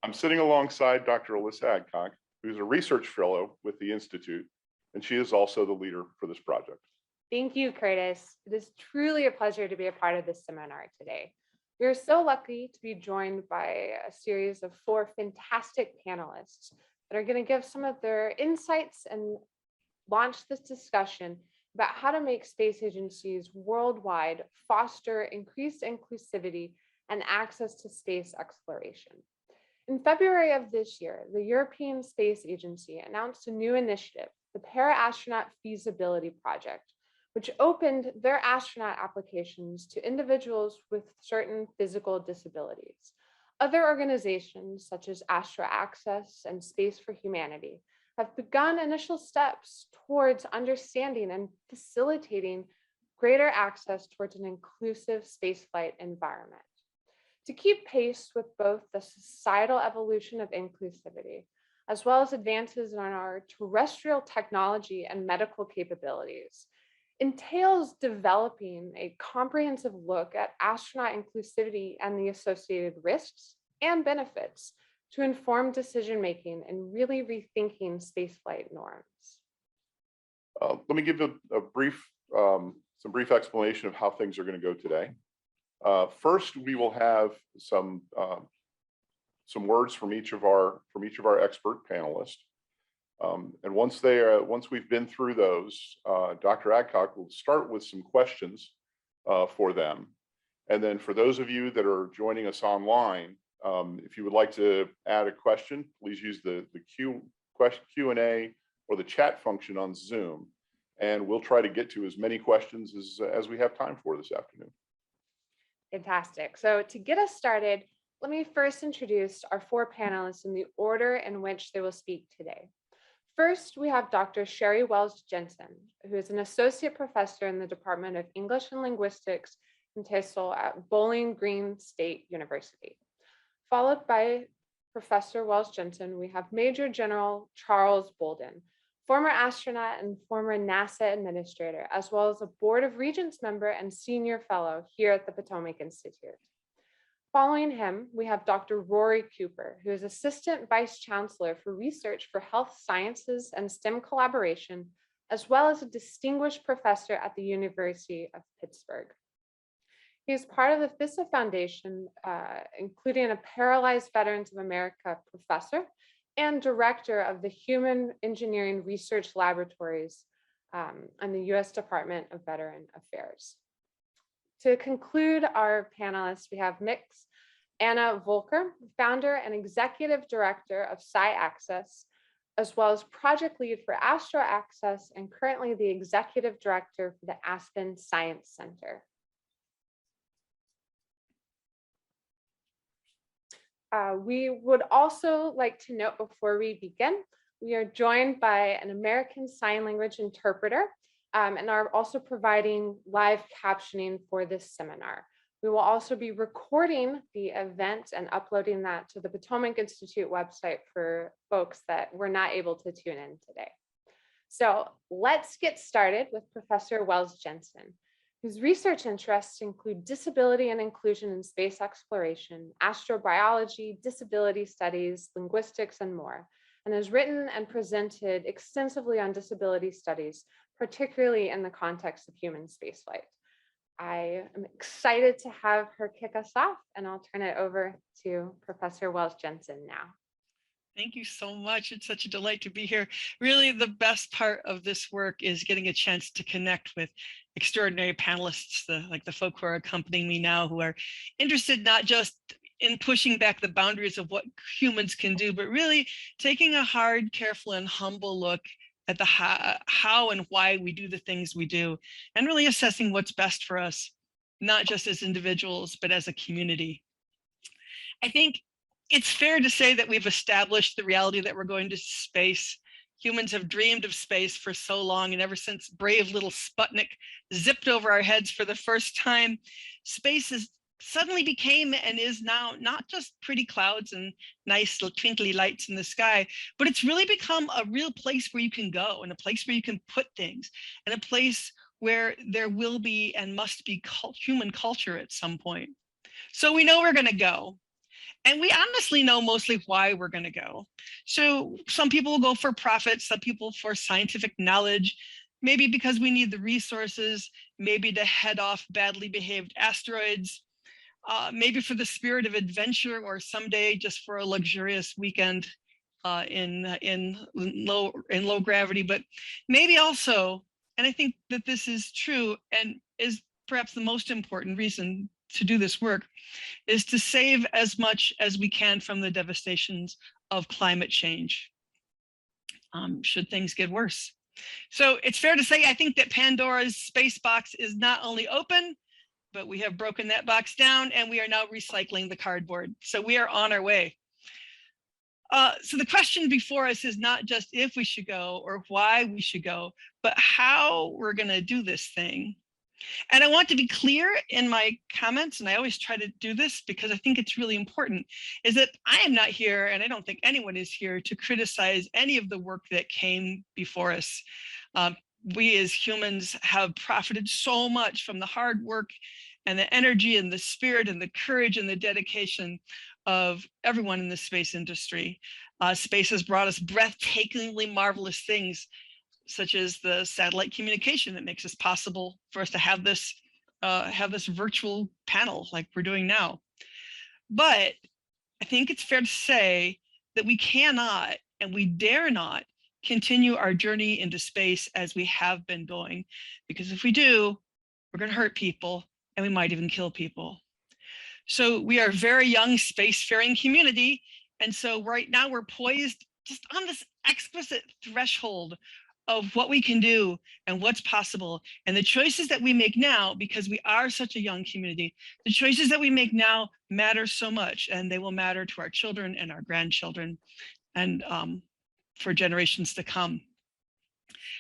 I'm sitting alongside Dr. Alyssa Adcock, who's a research fellow with the Institute, and she is also the leader for this project. Thank you, Curtis. It is truly a pleasure to be a part of this seminar today. We are so lucky to be joined by a series of 4 fantastic panelists that are going to give some of their insights and launch this discussion about how to make space agencies worldwide foster increased inclusivity and access to space exploration. In February of this year, the European Space Agency announced a new initiative, the Para-Astronaut Feasibility Project, which opened their astronaut applications to individuals with certain physical disabilities. Other organizations, such as Astro Access and Space for Humanity, have begun initial steps towards understanding and facilitating greater access towards an inclusive spaceflight environment. To keep pace with both the societal evolution of inclusivity, as well as advances in our terrestrial technology and medical capabilities, entails developing a comprehensive look at astronaut inclusivity and the associated risks and benefits to inform decision-making and really rethinking spaceflight norms. Let me give you some brief explanation of how things are going to go today. First, we will have some words from each of our expert panelists. And once we've been through those, Dr. Adcock will start with some questions for them. And then for those of you that are joining us online, if you would like to add a question, please use the Q&A or the chat function on Zoom. And we'll try to get to as many questions as we have time for this afternoon. Fantastic. So to get us started, let me first introduce our 4 panelists in the order in which they will speak today. First, we have Dr. Sherry Wells Jensen, who is an associate professor in the Department of English and Linguistics and TESOL at Bowling Green State University. Followed by Professor Wells Jensen, we have Major General Charles Bolden, former astronaut and former NASA administrator, as well as a Board of Regents member and senior fellow here at the Potomac Institute. Following him, we have Dr. Rory Cooper, who is Assistant Vice Chancellor for Research for Health Sciences and STEM Collaboration, as well as a Distinguished Professor at the University of Pittsburgh. He is part of the FISA Foundation, including a Paralyzed Veterans of America professor and director of the Human Engineering Research Laboratories and the U.S. Department of Veteran Affairs. To conclude our panelists, we have Ms. Anna Volker, founder and executive director of SciAccess, as well as project lead for Astro Access and currently the executive director for the Aspen Science Center. We would also like to note before we begin, we are joined by an American Sign Language interpreter and are also providing live captioning for this seminar. We will also be recording the event and uploading that to the Potomac Institute website for folks that were not able to tune in today. So let's get started with Professor Wells Jensen, whose research interests include disability and inclusion in space exploration, astrobiology, disability studies, linguistics, and more, and has written and presented extensively on disability studies, particularly in the context of human spaceflight. I am excited to have her kick us off, and I'll turn it over to Professor Wells Jensen now. Thank you so much. It's such a delight to be here. Really, the best part of this work is getting a chance to connect with extraordinary panelists, like the folk who are accompanying me now, who are interested not just in pushing back the boundaries of what humans can do, but really taking a hard, careful, and humble look at the how and why we do the things we do, and really assessing what's best for us, not just as individuals, but as a community. I think it's fair to say that we've established the reality that we're going to space. Humans have dreamed of space for so long, and ever since brave little Sputnik zipped over our heads for the first time, space has suddenly became and is now not just pretty clouds and nice twinkly lights in the sky, but it's really become a real place where you can go, and a place where you can put things, and a place where there will be and must be human culture at some point. So we know we're going to go. And we honestly know mostly why we're going to go. So some people will go for profit, some people for scientific knowledge, maybe because we need the resources, maybe to head off badly behaved asteroids, maybe for the spirit of adventure, or someday just for a luxurious weekend in low gravity. But maybe also, and I think that this is true and is perhaps the most important reason to do this work, is to save as much as we can from the devastations of climate change, should things get worse. So it's fair to say, I think that Pandora's space box is not only open, but we have broken that box down and we are now recycling the cardboard. So we are on our way. So the question before us is not just if we should go or why we should go, but how we're going to do this thing. And I want to be clear in my comments, and I always try to do this because I think it's really important, is that I am not here, and I don't think anyone is here, to criticize any of the work that came before us. We as humans have profited so much from the hard work and the energy and the spirit and the courage and the dedication of everyone in the space industry. Space has brought us breathtakingly marvelous things, such as the satellite communication that makes it possible for us to have this virtual panel like we're doing now. But I think it's fair to say that we cannot and we dare not continue our journey into space as we have been going, because if we do, we're going to hurt people and we might even kill people. So we are a very young spacefaring community, and so right now we're poised just on this exquisite threshold of what we can do and what's possible. And the choices that we make now, because we are such a young community, the choices that we make now matter so much, and they will matter to our children and our grandchildren and for generations to come.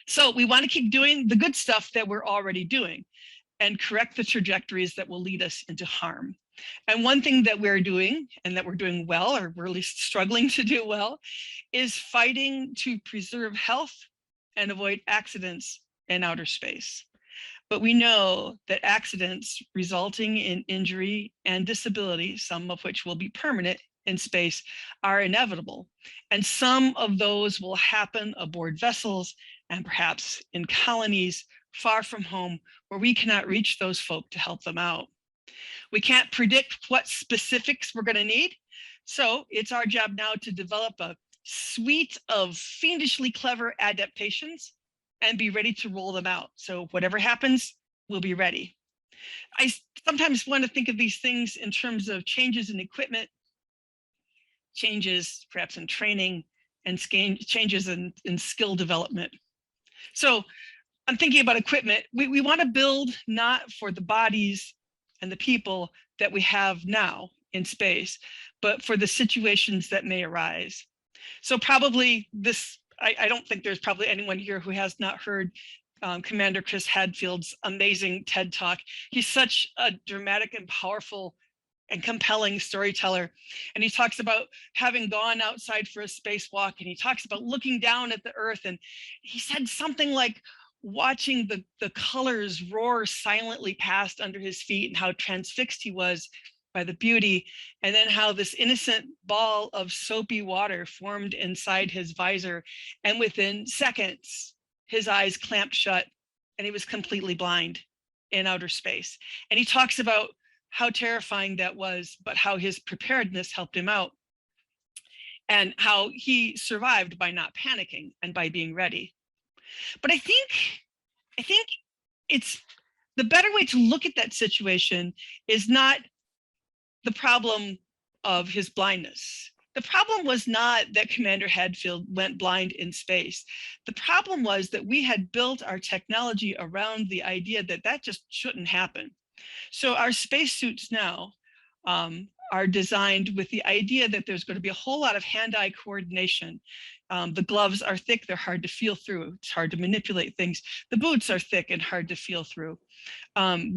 So we want to keep doing the good stuff that we're already doing and correct the trajectories that will lead us into harm. And one thing that we're doing, and that we're doing well, or we're at least struggling to do well, is fighting to preserve health and avoid accidents in outer space. But we know that accidents resulting in injury and disability, some of which will be permanent in space, are inevitable. And some of those will happen aboard vessels and perhaps in colonies far from home, where we cannot reach those folk to help them out. We can't predict what specifics we're going to need. So it's our job now to develop a suite of fiendishly clever adaptations and be ready to roll them out. So whatever happens, we'll be ready. I sometimes want to think of these things in terms of changes in equipment, changes perhaps in training, and changes in skill development. So I'm thinking about equipment. We want to build not for the bodies and the people that we have now in space, but for the situations that may arise. So probably this, I don't think there's probably anyone here who has not heard Commander Chris Hadfield's amazing TED Talk. He's such a dramatic and powerful and compelling storyteller. And he talks about having gone outside for a spacewalk, and he talks about looking down at the Earth. And he said something like watching the colors roar silently past under his feet, and how transfixed he was by the beauty, and then how this innocent ball of soapy water formed inside his visor, and within seconds his eyes clamped shut and he was completely blind in outer space. And he talks about how terrifying that was, but how his preparedness helped him out, and how he survived by not panicking and by being ready. But I think it's the better way to look at that situation is not the problem of his blindness. The problem was not that Commander Hadfield went blind in space. The problem was that we had built our technology around the idea that that just shouldn't happen. So our spacesuits now are designed with the idea that there's going to be a whole lot of hand-eye coordination. The gloves are thick, they're hard to feel through. It's hard to manipulate things. The boots are thick and hard to feel through.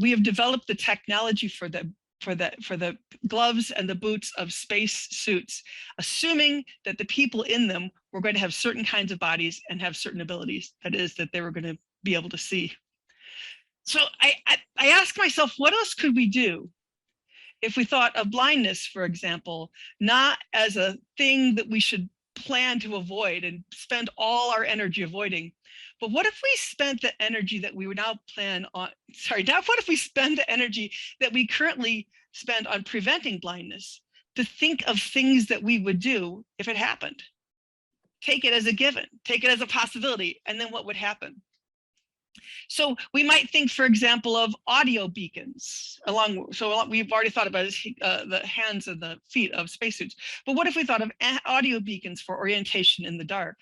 We have developed the technology for the gloves and the boots of space suits, assuming that the people in them were going to have certain kinds of bodies and have certain abilities. That is, that they were going to be able to see. So I asked myself, what else could we do? if we thought of blindness, for example, not as a thing that we should plan to avoid and spend all our energy avoiding, but what if we spent the energy that we would now plan on, what if we spend the energy that we currently spend on preventing blindness to think of things that we would do if it happened? Take it as a given, take it as a possibility, and then what would happen? So we might think, for example, of audio beacons we've already thought about the hands and the feet of spacesuits. But what if we thought of audio beacons for orientation in the dark,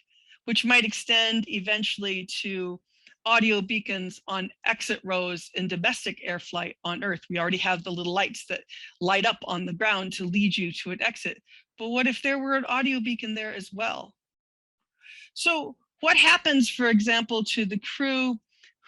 which might extend eventually to audio beacons on exit rows in domestic air flight on Earth? We already have the little lights that light up on the ground to lead you to an exit. But what if there were an audio beacon there as well? So what happens, for example, to the crew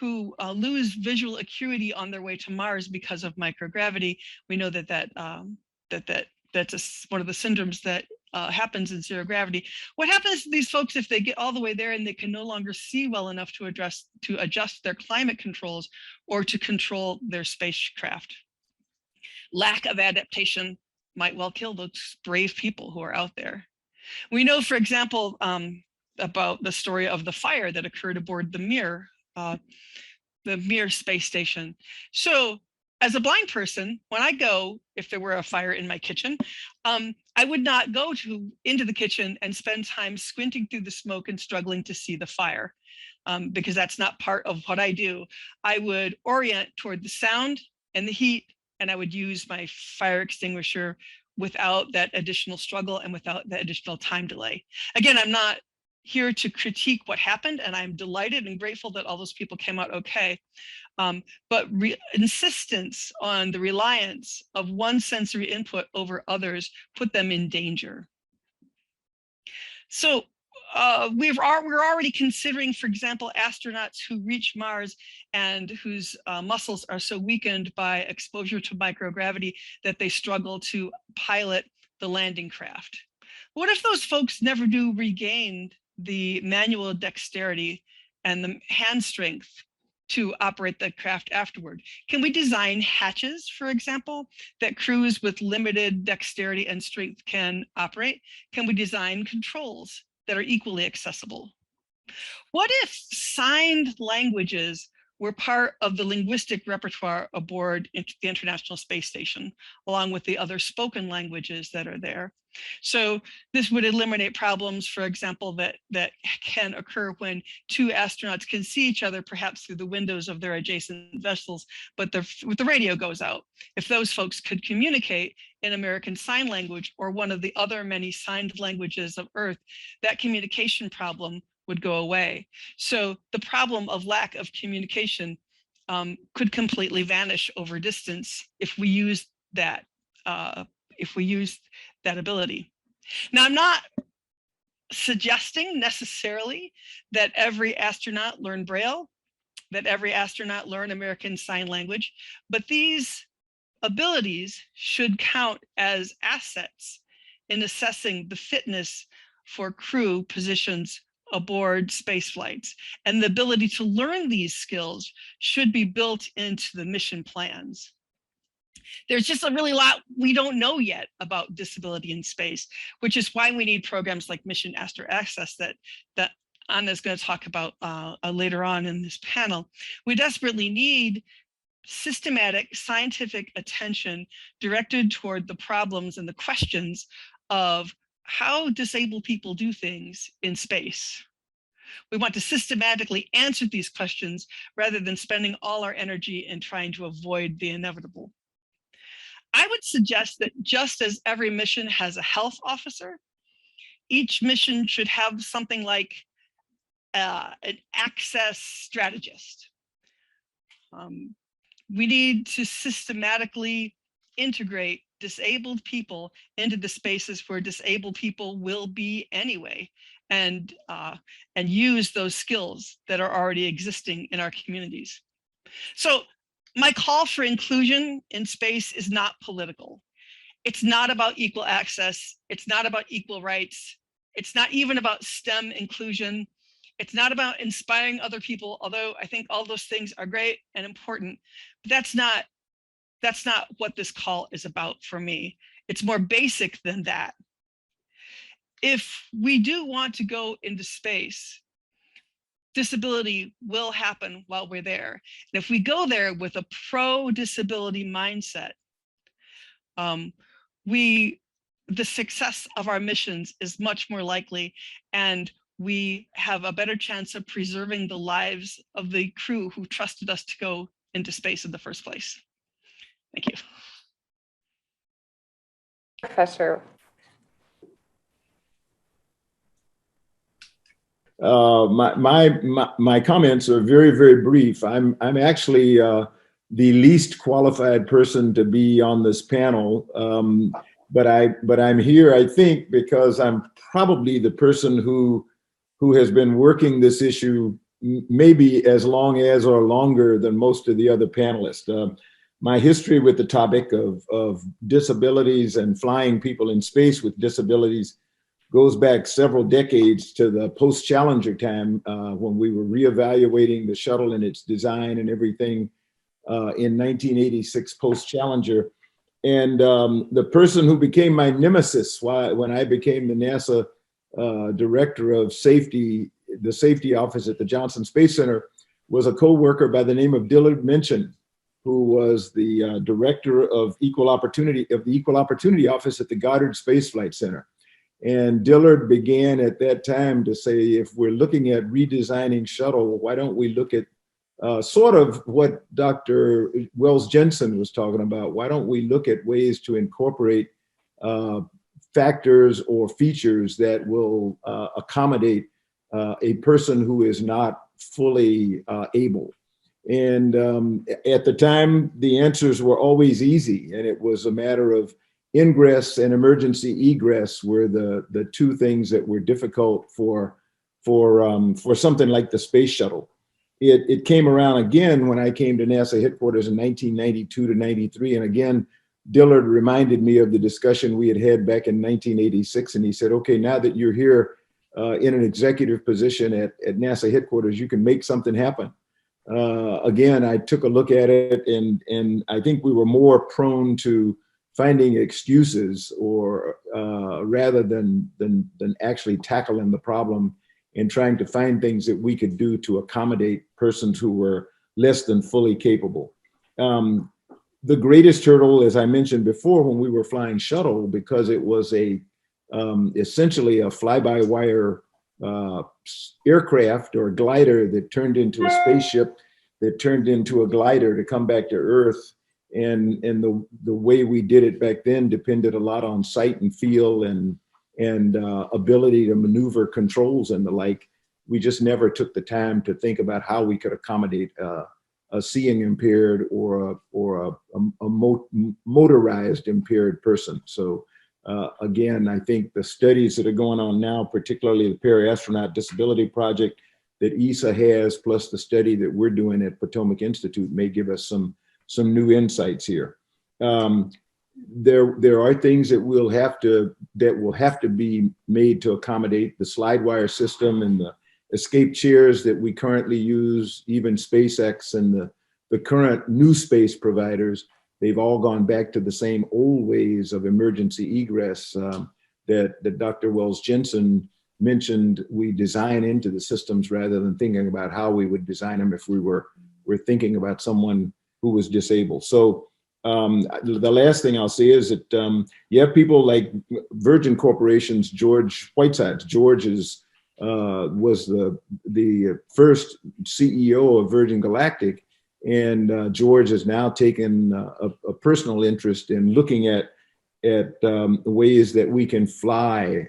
who lose visual acuity on their way to Mars because of microgravity? We know that's one of the syndromes that happens in zero gravity. What happens to these folks if they get all the way there and they can no longer see well enough to adjust their climate controls or to control their spacecraft? Lack of adaptation might well kill those brave people who are out there. We know, for example, about the story of the fire that occurred aboard the Mir space station. So as a blind person, when I go, if there were a fire in my kitchen, I would not go into the kitchen and spend time squinting through the smoke and struggling to see the fire, because that's not part of what I do. I would orient toward the sound and the heat, and I would use my fire extinguisher without that additional struggle and without that additional time delay. Again, I'm not here to critique what happened, and I'm delighted and grateful that all those people came out okay. But insistence on the reliance of one sensory input over others put them in danger. So we're already considering, for example, astronauts who reach Mars and whose muscles are so weakened by exposure to microgravity that they struggle to pilot the landing craft. What if those folks never do regain the manual dexterity and the hand strength to operate the craft afterward? Can we design hatches, for example, that crews with limited dexterity and strength can operate? Can we design controls that are equally accessible? What if signed languages were part of the linguistic repertoire aboard the International Space Station, along with the other spoken languages that are there? So this would eliminate problems, for example, that can occur when two astronauts can see each other, perhaps through the windows of their adjacent vessels, but the radio goes out. If those folks could communicate in American Sign Language or one of the other many signed languages of Earth, that communication problem would go away. So the problem of lack of communication could completely vanish over distance if we use that ability. Now, I'm not suggesting necessarily that every astronaut learn Braille, that every astronaut learn American Sign Language, but these abilities should count as assets in assessing the fitness for crew positions aboard space flights. And the ability to learn these skills should be built into the mission plans. There's just a really lot we don't know yet about disability in space, which is why we need programs like Mission Astro Access that Anna is going to talk about later on in this panel. We desperately need systematic scientific attention directed toward the problems and the questions of how disabled people do things in space. We want to systematically answer these questions rather than spending all our energy in trying to avoid the inevitable. I would suggest that just as every mission has a health officer, each mission should have something like an access strategist. We need to systematically integrate disabled people into the spaces where disabled people will be anyway, and use those skills that are already existing in our communities. So my call for inclusion in space is not political. It's not about equal access. It's not about equal rights. It's not even about STEM inclusion. It's not about inspiring other people, although I think all those things are great and important, but that's not that's not what this call is about for me. It's more basic than that. If we do want to go into space, disability will happen while we're there. And if we go there with a pro-disability mindset, the success of our missions is much more likely, and we have a better chance of preserving the lives of the crew who trusted us to go into space in the first place. Thank you. Professor. My comments are very, very brief. I'm actually the least qualified person to be on this panel, but I'm here, I think, because I'm probably the person who has been working this issue maybe as long as or longer than most of the other panelists. My history with the topic of disabilities and flying people in space with disabilities goes back several decades to the post-Challenger time, when we were reevaluating the shuttle and its design and everything in 1986 post-Challenger. And the person who became my nemesis when I became the NASA director of safety, the safety office at the Johnson Space Center, was a co-worker by the name of Dillard Minchin, who was the director of the Equal Opportunity Office at the Goddard Space Flight Center. And Dillard began at that time to say, if we're looking at redesigning shuttle, why don't we look at sort of what Dr. Wells Jensen was talking about? Why don't we look at ways to incorporate factors or features that will accommodate a person who is not fully able? And at the time, the answers were always easy, and it was a matter of ingress and emergency egress were the two things that were difficult for something like the space shuttle. It came around again when I came to NASA headquarters in 1992 to 93, and again, Dillard reminded me of the discussion we had back in 1986, and he said, "Okay, now that you're here in an executive position at NASA headquarters, you can make something happen." Again, I took a look at it, and I think we were more prone to finding excuses or rather than actually tackling the problem and trying to find things that we could do to accommodate persons who were less than fully capable. The greatest hurdle, as I mentioned before, when we were flying shuttle, because it was essentially a fly-by-wire aircraft or glider that turned into a spaceship, that turned into a glider to come back to Earth. And the way we did it back then depended a lot on sight and feel and ability to maneuver controls and the like. We just never took the time to think about how we could accommodate a seeing impaired or a motorized impaired person. So again, I think the studies that are going on now, particularly the Para-Astronaut Disability Project that ESA has, plus the study that we're doing at Potomac Institute, may give us some new insights here. There are things that will have to be made to accommodate the slide wire system and the escape chairs that we currently use. Even SpaceX and the current new space providers, they've all gone back to the same old ways of emergency egress that Dr. Wells Jensen mentioned we design into the systems rather than thinking about how we would design them if we were thinking about someone who was disabled. So the last thing I'll say is that you have people like Virgin Corporation's George Whitesides. George was the first CEO of Virgin Galactic, and George has now taken a personal interest in looking at ways that we can fly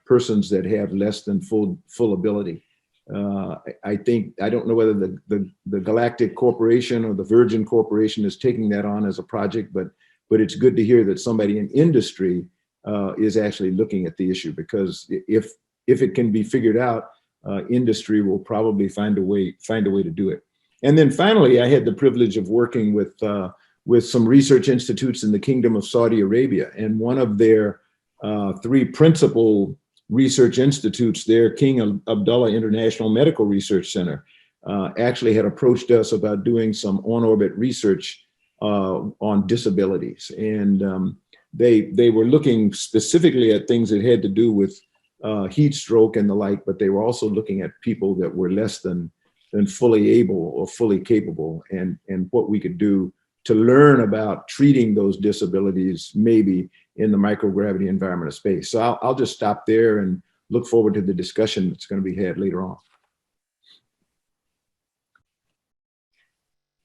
persons that have less than full ability. I don't know whether the Galactic Corporation or the Virgin Corporation is taking that on as a project, but it's good to hear that somebody in industry is actually looking at the issue, because if it can be figured out, industry will probably find a way to do it. And then finally, I had the privilege of working with some research institutes in the Kingdom of Saudi Arabia, and one of their three principal research institutes there, King Abdullah International Medical Research Center, actually had approached us about doing some on-orbit research on disabilities. And they were looking specifically at things that had to do with heat stroke and the like, but they were also looking at people that were less than fully able or fully capable, and what we could do to learn about treating those disabilities maybe in the microgravity environment of space. So I'll just stop there and look forward to the discussion that's going to be had later on.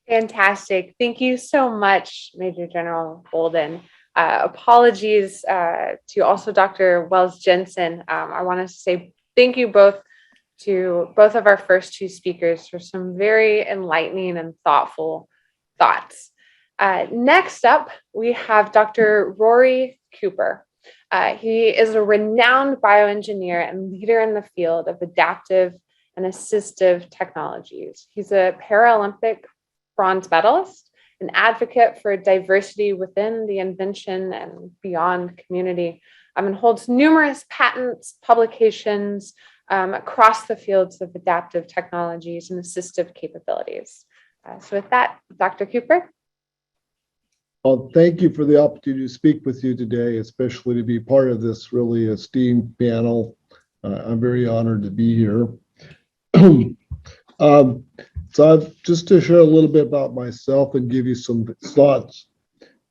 Fantastic. Thank you so much, Major General Bolden. Apologies to also Dr. Wells-Jensen. I want to say thank you both to both of our first two speakers for some very enlightening and thoughtful thoughts. Next up, we have Dr. Rory Cooper. He is a renowned bioengineer and leader in the field of adaptive and assistive technologies. He's a Paralympic bronze medalist, an advocate for diversity within the invention and beyond community, and holds numerous patents, publications across the fields of adaptive technologies and assistive capabilities. So with that, Dr. Cooper. Well, thank you for the opportunity to speak with you today, especially to be part of this really esteemed panel. I'm very honored to be here. So just to share a little bit about myself and give you some thoughts.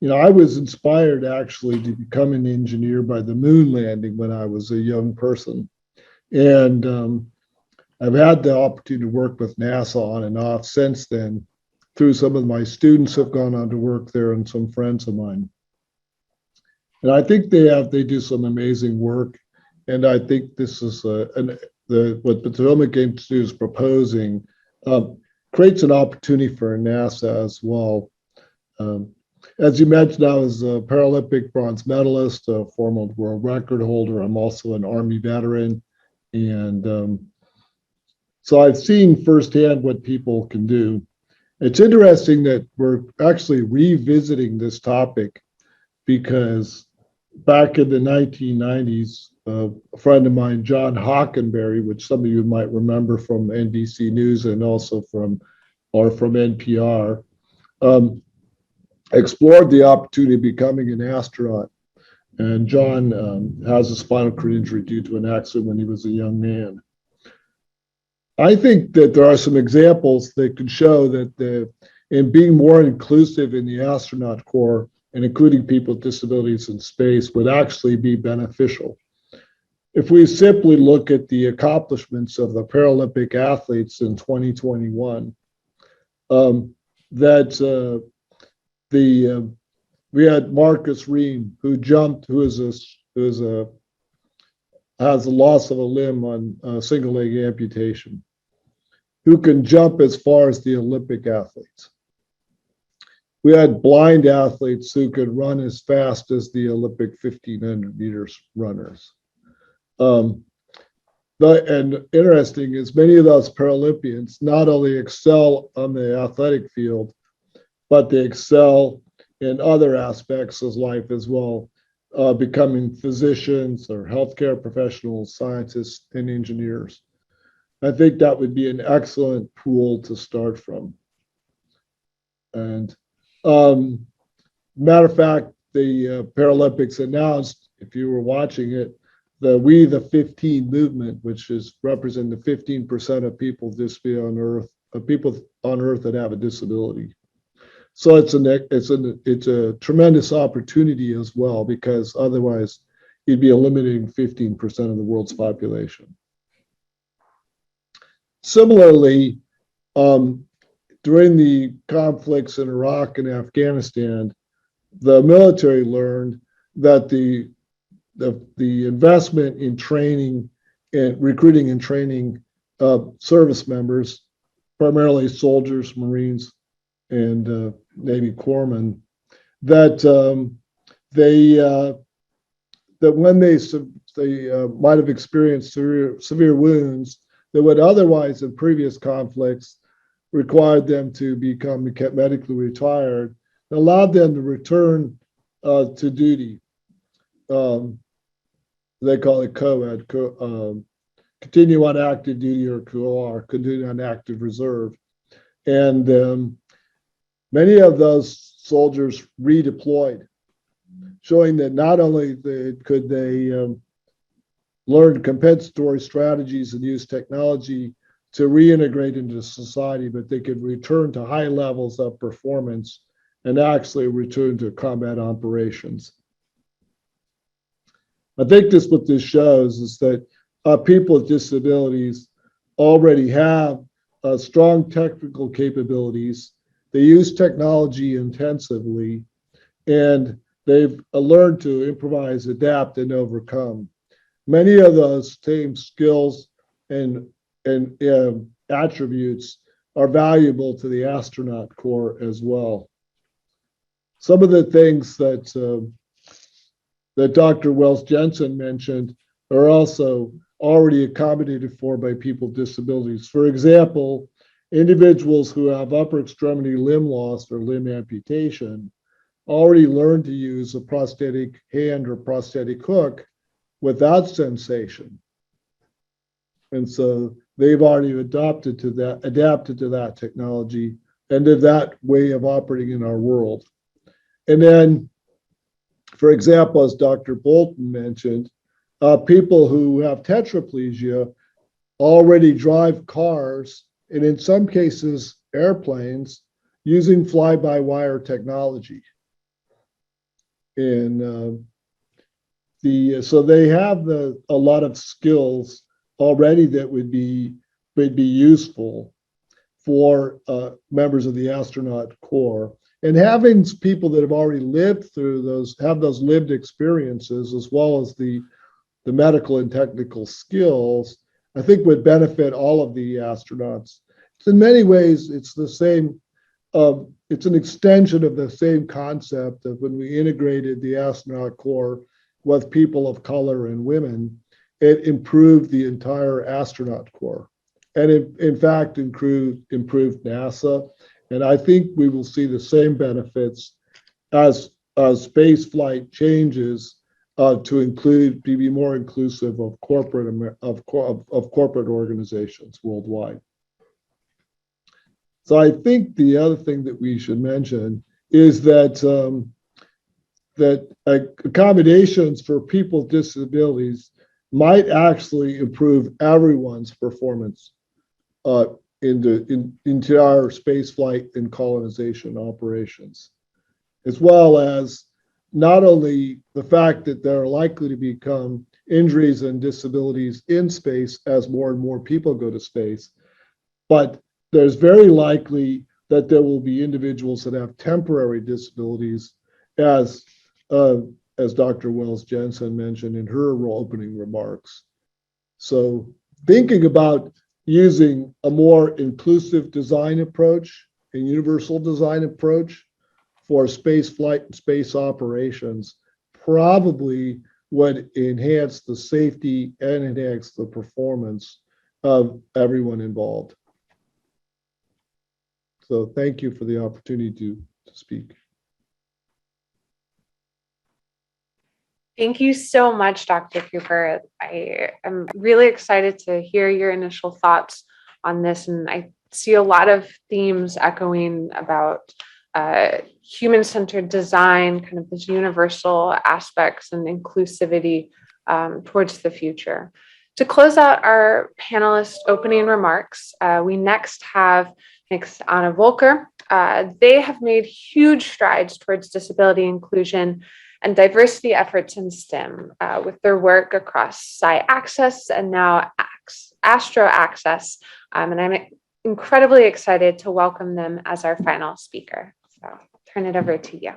You know, I was inspired actually to become an engineer by the moon landing when I was a young person. And I've had the opportunity to work with NASA on and off since then. Through some of my students have gone on to work there and some friends of mine. And I think they do some amazing work. And I think this is what Potomac Institute is proposing creates an opportunity for NASA as well. As you mentioned, I was a Paralympic bronze medalist, a former world record holder. I'm also an Army veteran. And so I've seen firsthand what people can do. It's interesting that we're actually revisiting this topic because back in the 1990s, a friend of mine, John Hockenberry, which some of you might remember from NBC News and also from NPR, explored the opportunity of becoming an astronaut. And John has a spinal cord injury due to an accident when he was a young man. I think that there are some examples that could show that in being more inclusive in the Astronaut Corps and including people with disabilities in space would actually be beneficial. If we simply look at the accomplishments of the Paralympic athletes in 2021, we had Marcus Ream, who jumped, who has a loss of a limb on a single leg amputation, who can jump as far as the Olympic athletes. We had blind athletes who could run as fast as the Olympic 1500 meters runners. And interesting is many of those Paralympians not only excel on the athletic field, but they excel in other aspects of life as well, becoming physicians or healthcare professionals, scientists, and engineers. I think that would be an excellent pool to start from. And matter of fact, the Paralympics announced, if you were watching it, the We the 15 movement, which is represent the 15% of people on Earth, people on Earth that have a disability. So it's a tremendous opportunity as well, because otherwise you'd be eliminating 15% of the world's population. Similarly, during the conflicts in Iraq and Afghanistan, the military learned that the investment in training and recruiting and training service members, primarily soldiers, Marines, and Navy corpsmen, that when they might have experienced severe wounds that would otherwise in previous conflicts required them to become medically retired, and allowed them to return to duty. They call it co-ed, continue on active duty, or COR, continue on active reserve. And many of those soldiers redeployed, showing that not only could they learn compensatory strategies and use technology to reintegrate into society, but they could return to high levels of performance and actually return to combat operations. I think what this shows is that people with disabilities already have strong technical capabilities. They use technology intensively, and they've learned to improvise, adapt, and overcome. Many of those same skills and attributes are valuable to the Astronaut Corps as well. Some of the things that Dr. Wells-Jensen mentioned are also already accommodated for by people with disabilities. For example, individuals who have upper extremity limb loss or limb amputation already learn to use a prosthetic hand or prosthetic hook without sensation. And so they've already adapted to that technology and to that way of operating in our world. And then, for example, as Dr. Bolton mentioned, people who have tetraplegia already drive cars, and in some cases, airplanes, using fly-by-wire technology. And so they have a lot of skills already that would be useful for members of the Astronaut Corps. And having people that have already lived through have those lived experiences, as well as the medical and technical skills, I think would benefit all of the astronauts. In many ways, it's the same. It's an extension of the same concept of when we integrated the Astronaut Corps with people of color and women. It improved the entire Astronaut Corps, and it, in fact, improved NASA. And I think we will see the same benefits as spaceflight changes to be more inclusive of corporate organizations worldwide. So I think the other thing that we should mention is that accommodations for people with disabilities might actually improve everyone's performance into our spaceflight and colonization operations, as well as not only the fact that there are likely to become injuries and disabilities in space as more and more people go to space, but there's very likely that there will be individuals that have temporary disabilities, as Dr. Wells-Jensen mentioned in her opening remarks. So thinking about using a more inclusive design approach, a universal design approach for space flight and space operations probably would enhance the safety and enhance the performance of everyone involved. So thank you for the opportunity to speak. Thank you so much, Dr. Cooper. I am really excited to hear your initial thoughts on this, and I see a lot of themes echoing about human-centered design, kind of this universal aspects and inclusivity towards the future. To close out our panelists' opening remarks, we next have Ms. Anna Volker. They have made huge strides towards disability inclusion and diversity efforts in STEM with their work across Sci-Access and now Astro Access. And I'm incredibly excited to welcome them as our final speaker. So turn it over to you.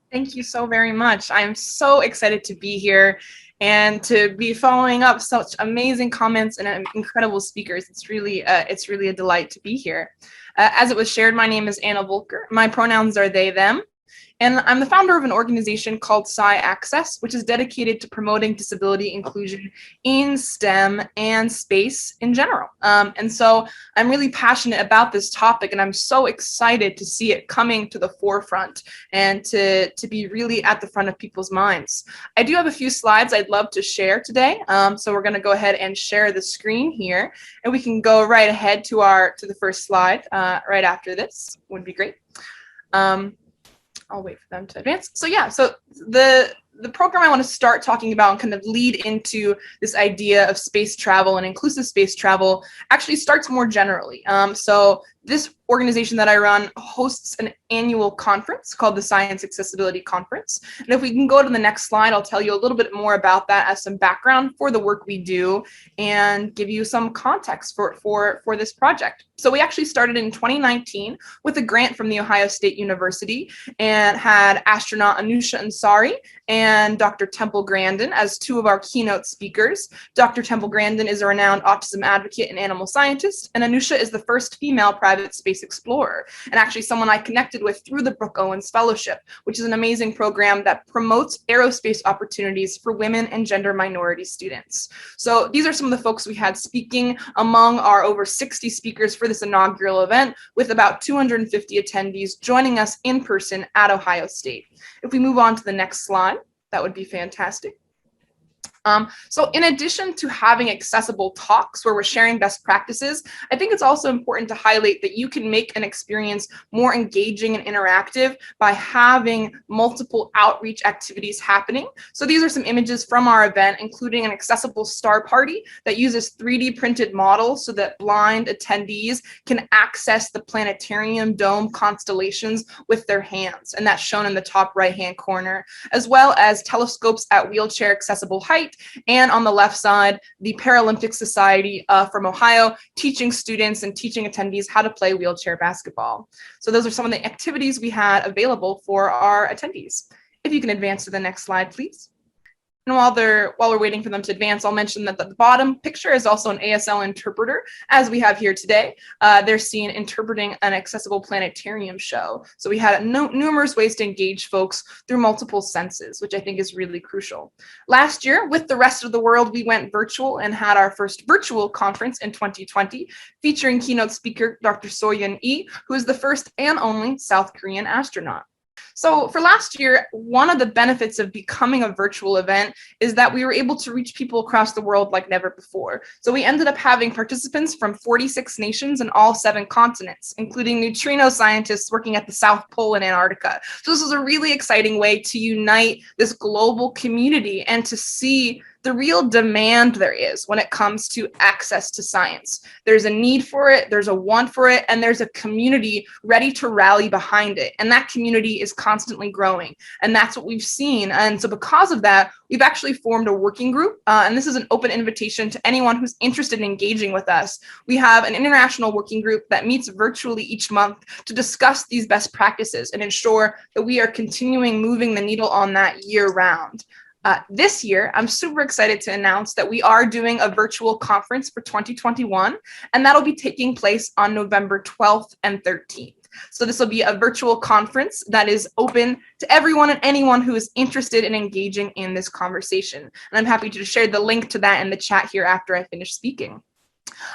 Thank you so very much. I'm so excited to be here and to be following up such amazing comments and incredible speakers. It's really a delight to be here. As it was shared, my name is Anna Volker. My pronouns are they, them. And I'm the founder of an organization called Sci-Access, which is dedicated to promoting disability inclusion in STEM and space in general. And so I'm really passionate about this topic, and I'm so excited to see it coming to the forefront and to be really at the front of people's minds. I do have a few slides I'd love to share today. So we're going to go ahead and share the screen here, and we can go right ahead to the first slide right after this. Would be great. I'll wait for them to advance. So yeah, so the program I want to start talking about and kind of lead into this idea of space travel and inclusive space travel actually starts more generally. So this organization that I run hosts an annual conference called the Science Accessibility Conference. And if we can go to the next slide, I'll tell you a little bit more about that as some background for the work we do and give you some context for this project. So we actually started in 2019 with a grant from The Ohio State University and had astronaut Anusha Ansari and Dr. Temple Grandin as two of our keynote speakers. Dr. Temple Grandin is a renowned autism advocate and animal scientist, and Anusha is the first female private space explorer, and actually someone I connected with through the Brooke Owens Fellowship, which is an amazing program that promotes aerospace opportunities for women and gender minority students. So these are some of the folks we had speaking among our over 60 speakers for this inaugural event, with about 250 attendees joining us in person at Ohio State. If we move on to the next slide, that would be fantastic. So in addition to having accessible talks where we're sharing best practices, I think it's also important to highlight that you can make an experience more engaging and interactive by having multiple outreach activities happening. So these are some images from our event, including an accessible star party that uses 3D printed models so that blind attendees can access the planetarium dome constellations with their hands. And that's shown in the top right-hand corner, as well as telescopes at wheelchair accessible height. And on the left side, the Paralympic Society from Ohio, teaching students and teaching attendees how to play wheelchair basketball. So those are some of the activities we had available for our attendees. If you can advance to the next slide, please. And while we're waiting for them to advance, I'll mention that the bottom picture is also an ASL interpreter, as we have here today. They're seen interpreting an accessible planetarium show. So we had numerous ways to engage folks through multiple senses, which I think is really crucial. Last year, with the rest of the world, we went virtual and had our first virtual conference in 2020, featuring keynote speaker Dr. Soyeon Lee, who is the first and only South Korean astronaut. So for last year, one of the benefits of becoming a virtual event is that we were able to reach people across the world like never before. So we ended up having participants from 46 nations and all 7 continents, including neutrino scientists working at the South Pole in Antarctica. So this was a really exciting way to unite this global community and to see the real demand there is when it comes to access to science. There's a need for it, there's a want for it, and there's a community ready to rally behind it. And that community is constantly growing. And that's what we've seen. And so because of that, we've actually formed a working group. And this is an open invitation to anyone who's interested in engaging with us. We have an international working group that meets virtually each month to discuss these best practices and ensure that we are continuing moving the needle on that year round. This year, I'm super excited to announce that we are doing a virtual conference for 2021, and that'll be taking place on November 12th and 13th. So this will be a virtual conference that is open to everyone and anyone who is interested in engaging in this conversation. And I'm happy to share the link to that in the chat here after I finish speaking.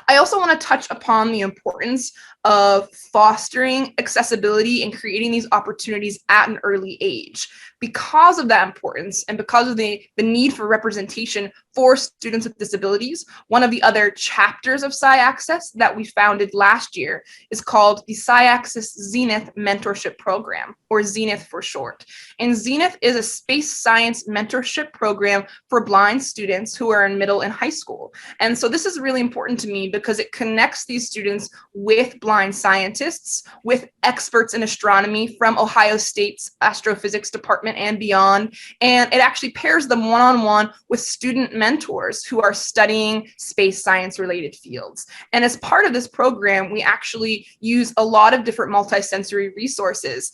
I also want to touch upon the importance of fostering accessibility and creating these opportunities at an early age. Because of that importance and because of the need for representation for students with disabilities, one of the other chapters of SciAccess that we founded last year is called the SciAccess Zenith Mentorship Program, or Zenith for short. And Zenith is a space science mentorship program for blind students who are in middle and high school. And so this is really important to me because it connects these students with blind scientists, with experts in astronomy from Ohio State's astrophysics department and beyond. And it actually pairs them one-on-one with student mentors who are studying space science related fields. And as part of this program, we actually use a lot of different multisensory resources.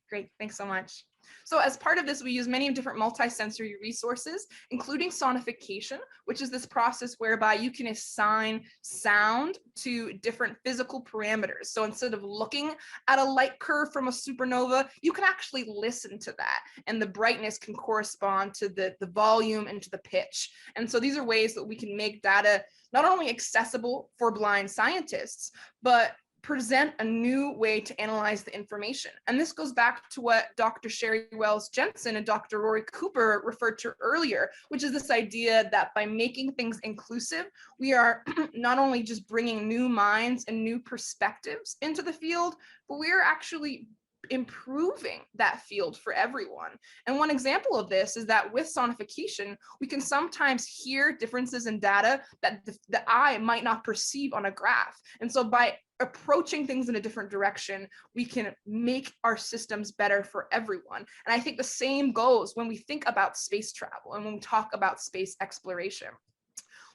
Great, thanks so much. So as part of this, we use many different multisensory resources, including sonification, which is this process whereby you can assign sound to different physical parameters. So instead of looking at a light curve from a supernova, you can actually listen to that, and the brightness can correspond to the volume and to the pitch. And so these are ways that we can make data not only accessible for blind scientists, but present a new way to analyze the information. And this goes back to what Dr. Sherry Wells Jensen and Dr. Rory Cooper referred to earlier, which is this idea that by making things inclusive, we are not only just bringing new minds and new perspectives into the field, but we are actually improving that field for everyone. And one example of this is that with sonification, we can sometimes hear differences in data that the eye might not perceive on a graph. And so by approaching things in a different direction, we can make our systems better for everyone. And I think the same goes when we think about space travel and when we talk about space exploration.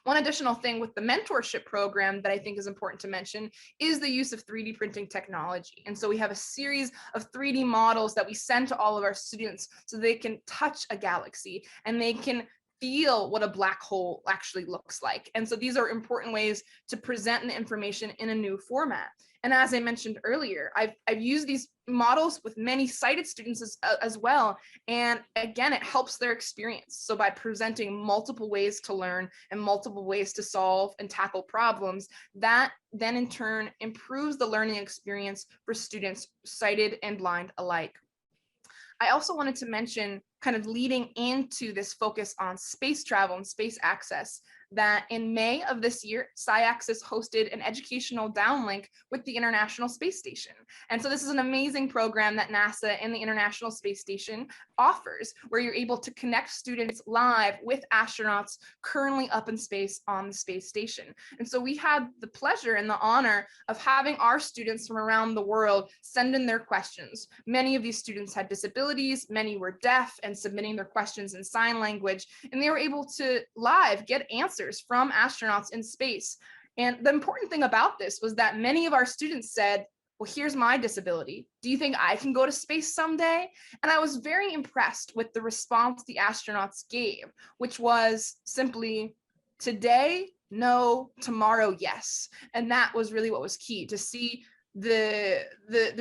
One additional thing with the mentorship program that I think is important to mention is the use of 3D printing technology. And so we have a series of 3D models that we send to all of our students so they can touch a galaxy and they can feel what a black hole actually looks like. And so these are important ways to present the information in a new format. And as I mentioned earlier, I've used these models with many sighted students as well. And again, it helps their experience. So by presenting multiple ways to learn and multiple ways to solve and tackle problems, that then in turn improves the learning experience for students sighted and blind alike. I also wanted to mention, kind of leading into this focus on space travel and space access, that in May of this year, SciAccess hosted an educational downlink with the International Space Station. And so this is an amazing program that NASA and the International Space Station offers, where you're able to connect students live with astronauts currently up in space on the space station. And so we had the pleasure and the honor of having our students from around the world send in their questions. Many of these students had disabilities, many were deaf and submitting their questions in sign language, and they were able to live get answers from astronauts in space. And the important thing about this was that many of our students said, well, here's my disability. Do you think I can go to space someday? And I was very impressed with the response the astronauts gave, which was simply, today, no, tomorrow, yes. And that was really what was key, to see the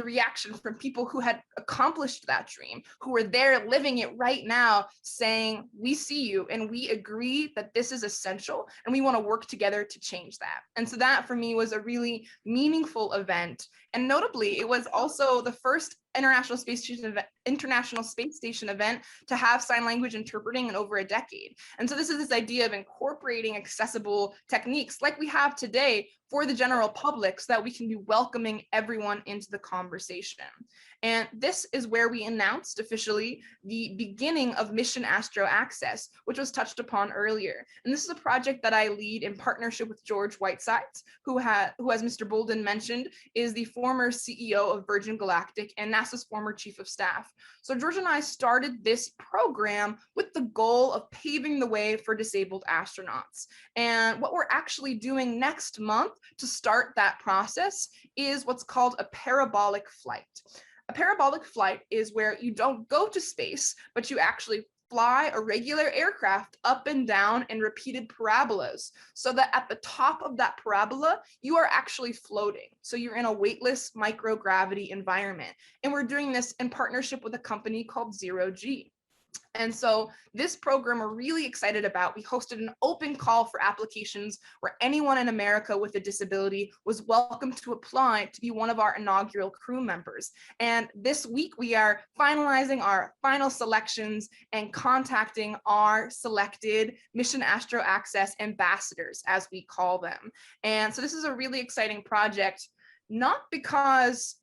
reaction from people who had accomplished that dream, who were there living it right now, saying, we see you and we agree that this is essential and we want to work together to change that. And so that for me was a really meaningful event. And notably, it was also the first International Space Station event to have sign language interpreting in over a decade. And so this is this idea of incorporating accessible techniques like we have today for the general public, so that we can be welcoming everyone into the conversation. And this is where we announced officially the beginning of Mission Astro Access, which was touched upon earlier. And this is a project that I lead in partnership with George Whitesides, who, as Mr. Bolden mentioned, is the former CEO of Virgin Galactic and NASA's former chief of staff. So George and I started this program with the goal of paving the way for disabled astronauts. And what we're actually doing next month to start that process is what's called a parabolic flight. A parabolic flight is where you don't go to space, but you actually fly a regular aircraft up and down in repeated parabolas, so that at the top of that parabola, you are actually floating. So you're in a weightless microgravity environment. And we're doing this in partnership with a company called Zero G. And so this program we're really excited about. We hosted an open call for applications where anyone in America with a disability was welcome to apply to be one of our inaugural crew members. And this week we are finalizing our final selections and contacting our selected Mission Astro Access ambassadors, as we call them. And so this is a really exciting project, not because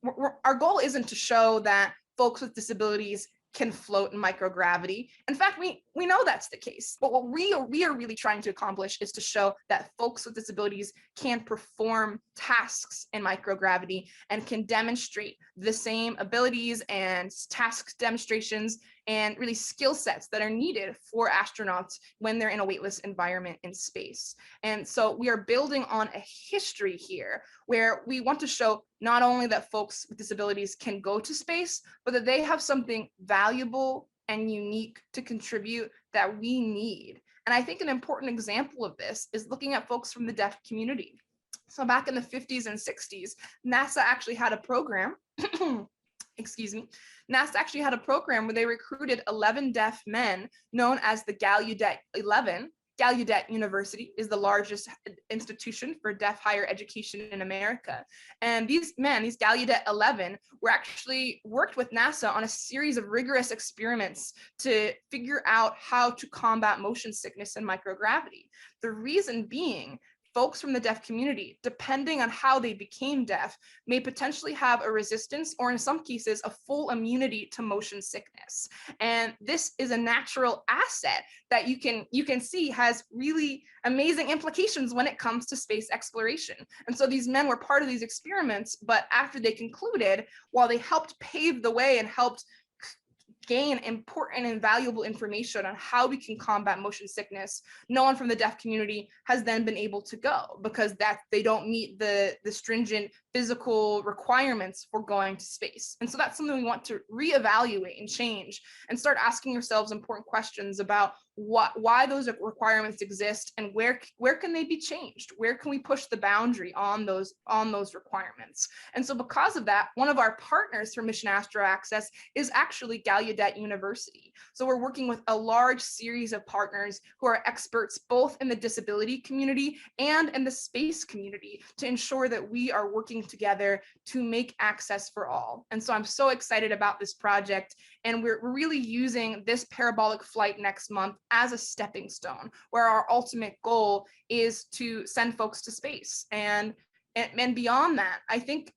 our goal isn't to show that folks with disabilities can float in microgravity. In fact, we know that's the case. But what we are really trying to accomplish is to show that folks with disabilities can perform tasks in microgravity and can demonstrate the same abilities and task demonstrations and really skill sets that are needed for astronauts when they're in a weightless environment in space. And so we are building on a history here where we want to show not only that folks with disabilities can go to space, but that they have something valuable and unique to contribute that we need. And I think an important example of this is looking at folks from the deaf community. So back in the 50s and 60s, NASA actually had a program excuse me, NASA actually had a program where they recruited 11 deaf men known as the Gallaudet 11. Gallaudet University is the largest institution for deaf higher education in America. And these men, these Gallaudet 11, were actually worked with NASA on a series of rigorous experiments to figure out how to combat motion sickness and microgravity. The reason being, folks from the deaf community, depending on how they became deaf, may potentially have a resistance or in some cases a full immunity to motion sickness. And this is a natural asset that you can see has really amazing implications when it comes to space exploration. And so these men were part of these experiments, but after they concluded, while they helped pave the way and helped gain important and valuable information on how we can combat motion sickness, no one from the deaf community has then been able to go because that they don't meet the stringent physical requirements for going to space. And so that's something we want to reevaluate and change and start asking ourselves important questions about why those requirements exist and where can they be changed? Where can we push the boundary on those requirements? And so because of that, one of our partners for Mission Astro Access is actually Gallaudet University. So we're working with a large series of partners who are experts both in the disability community and in the space community to ensure that we are working together to make access for all. And so I'm so excited about this project, and we're really using this parabolic flight next month as a stepping stone, where our ultimate goal is to send folks to space. And beyond that, I think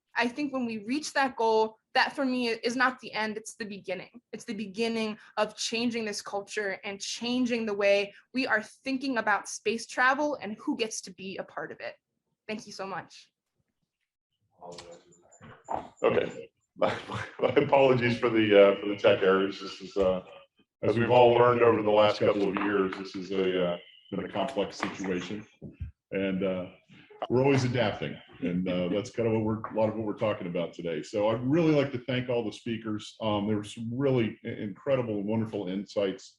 when we reach that goal, that for me is not the end, it's the beginning. It's the beginning of changing this culture and changing the way we are thinking about space travel and who gets to be a part of it. Thank you so much. Okay, my apologies for the tech errors. This is as we've all learned over the last couple of years, this is been a complex situation, and we're always adapting, and that's kind of a lot of what we're talking about today. So I'd really like to thank all the speakers. There were some really incredible and wonderful insights.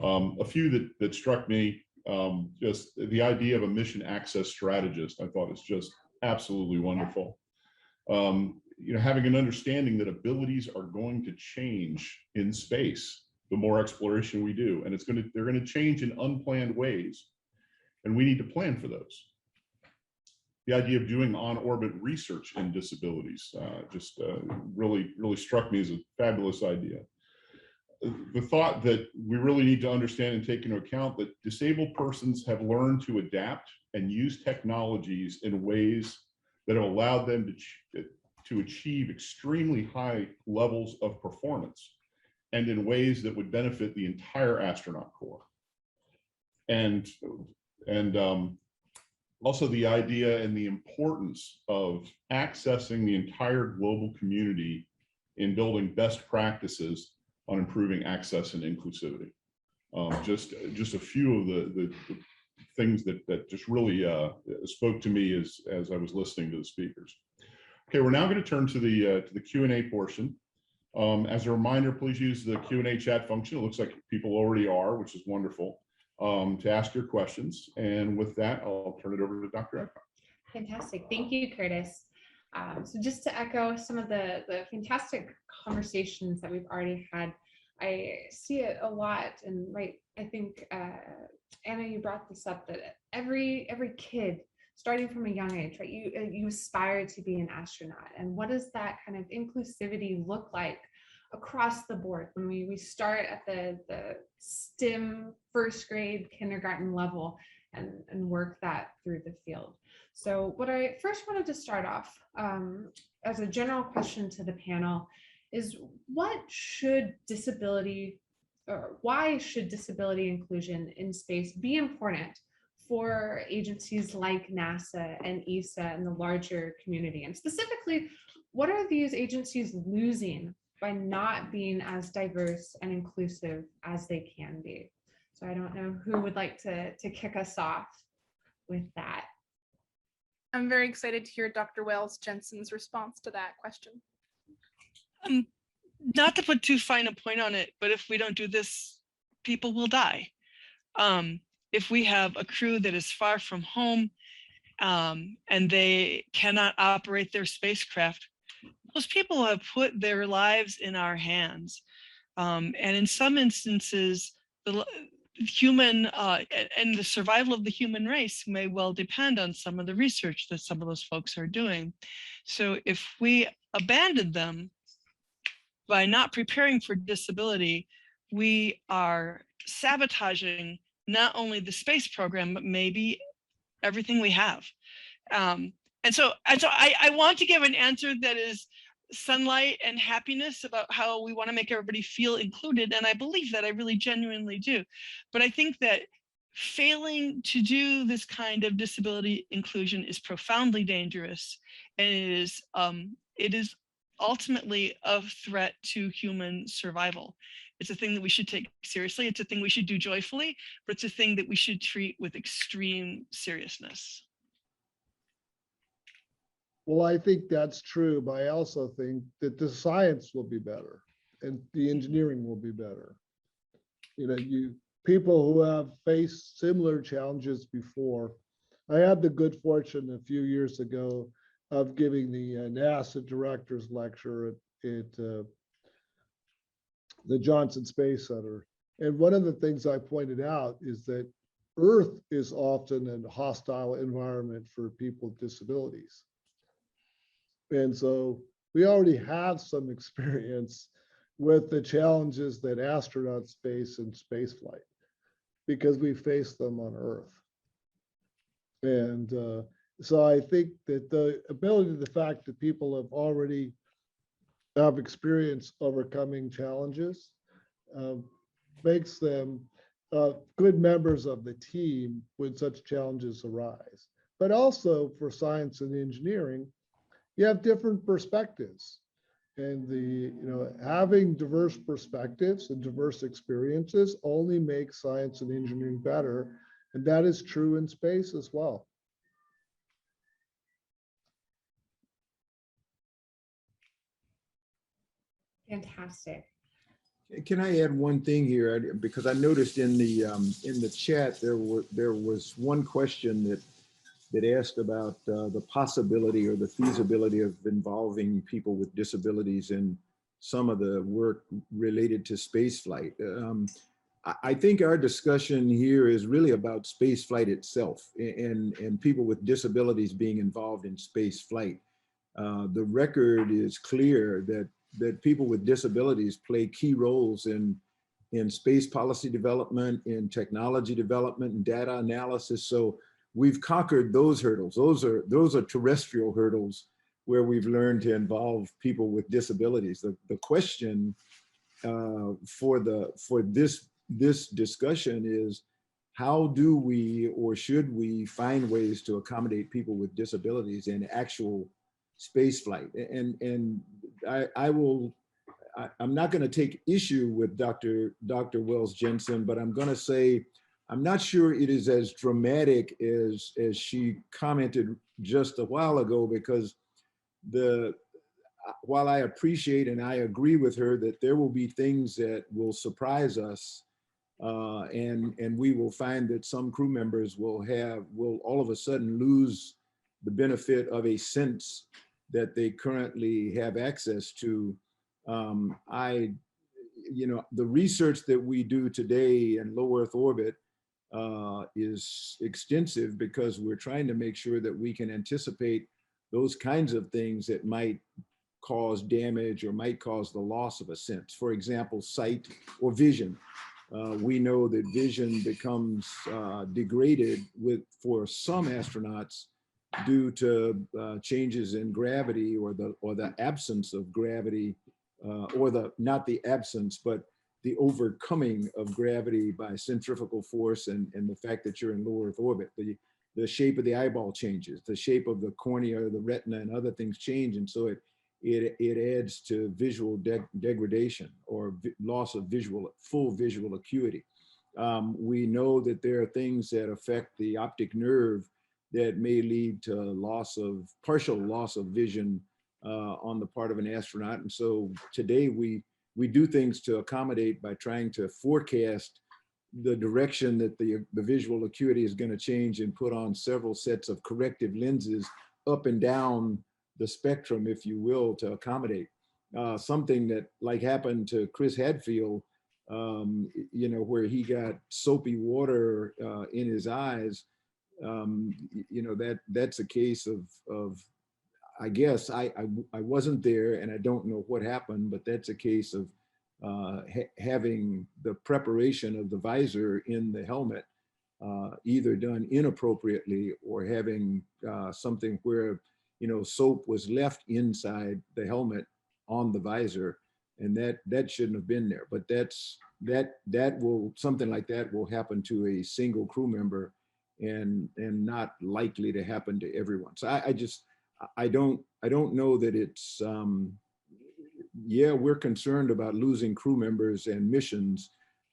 A few that struck me, just the idea of a mission access strategist, I thought is just absolutely wonderful. You know, having an understanding that abilities are going to change in space the more exploration we do, and they're going to change in unplanned ways, and we need to plan for those. The idea of doing on-orbit research in disabilities really struck me as a fabulous idea. The thought that we really need to understand and take into account that disabled persons have learned to adapt and use technologies in ways that have allowed them to achieve extremely high levels of performance and in ways that would benefit the entire Astronaut Corps. And also the idea and the importance of accessing the entire global community in building best practices on improving access and inclusivity. Just a few of the things that just really spoke to me as I was listening to the speakers. Okay, we're now going to turn to the Q&A portion. As a reminder, please use the Q&A chat function. It looks like people already are, which is wonderful, to ask your questions. And with that, I'll turn it over to Dr. Eckhart. Fantastic. Thank you, Curtis. So just to echo some of the fantastic conversations that we've already had, I see it a lot. And I think, Anna, you brought this up, that every kid, starting from a young age, right, you aspire to be an astronaut. And what does that kind of inclusivity look like across the board when we start at the STEM first grade kindergarten level and work that through the field? So what I first wanted to start off as a general question to the panel is, why should disability inclusion in space be important for agencies like NASA and ESA and the larger community? And specifically, what are these agencies losing by not being as diverse and inclusive as they can be? So I don't know who would like to kick us off with that. I'm very excited to hear Dr. Wells Jensen's response to that question. Not to put too fine a point on it, but if we don't do this, people will die. If we have a crew that is far from home and they cannot operate their spacecraft, those people have put their lives in our hands. And in some instances, the human and the survival of the human race may well depend on some of the research that some of those folks are doing. So if we abandon them by not preparing for disability, we are sabotaging not only the space program, but maybe everything we have. And so I want to give an answer that is sunlight and happiness about how we want to make everybody feel included. And I believe that, I really genuinely do. But I think that failing to do this kind of disability inclusion is profoundly dangerous. And it is ultimately a threat to human survival. It's a thing that we should take seriously. It's a thing we should do joyfully, but it's a thing that we should treat with extreme seriousness. Well, I think that's true, but I also think that the science will be better and the engineering will be better. People who have faced similar challenges before. I had the good fortune a few years ago of giving the NASA director's lecture at the Johnson Space Center. And one of the things I pointed out is that Earth is often a hostile environment for people with disabilities. And so we already have some experience with the challenges that astronauts face in spaceflight because we face them on Earth. And so I think that the fact that people have already have experience overcoming challenges makes them good members of the team when such challenges arise. But also for science and engineering, you have different perspectives. And having diverse perspectives and diverse experiences only makes science and engineering better. And that is true in space as well. Fantastic. Can I add one thing here? Because I noticed in the chat there was one question that asked about the possibility or the feasibility of involving people with disabilities in some of the work related to spaceflight. I think our discussion here is really about spaceflight itself and people with disabilities being involved in spaceflight. The record is clear that people with disabilities play key roles in space policy development, in technology development, and data analysis. So we've conquered those hurdles. Those are terrestrial hurdles where we've learned to involve people with disabilities. The question for this discussion is, how do we or should we find ways to accommodate people with disabilities in actual space flight? And I'm not going to take issue with Dr. Wells Jensen, but I'm going to say I'm not sure it is as dramatic as she commented just a while ago, because while I appreciate and I agree with her that there will be things that will surprise us, and we will find that some crew members will all of a sudden lose the benefit of a sense that they currently have access to. The research that we do today in low Earth orbit is extensive because we're trying to make sure that we can anticipate those kinds of things that might cause damage or might cause the loss of a sense. For example, sight or vision. We know that vision becomes degraded for some astronauts due to changes in gravity or the absence of gravity, not the absence, but the overcoming of gravity by centrifugal force and the fact that you're in low Earth orbit. The shape of the eyeball changes, the shape of the cornea, the retina, and other things change, and so it adds to visual degradation or loss of full visual acuity. We know that there are things that affect the optic nerve that may lead to partial loss of vision on the part of an astronaut. And so today we do things to accommodate by trying to forecast the direction that the visual acuity is going to change and put on several sets of corrective lenses up and down the spectrum, if you will, to accommodate. Something that like happened to Chris Hadfield, where he got soapy water in his eyes. That's a case of I guess I wasn't there and I don't know what happened, but that's a case of having the preparation of the visor in the helmet either done inappropriately or having something where, soap was left inside the helmet on the visor, and that shouldn't have been there. But something like that will happen to a single crew member, and not likely to happen to everyone. So I don't know that it's yeah, we're concerned about losing crew members and missions,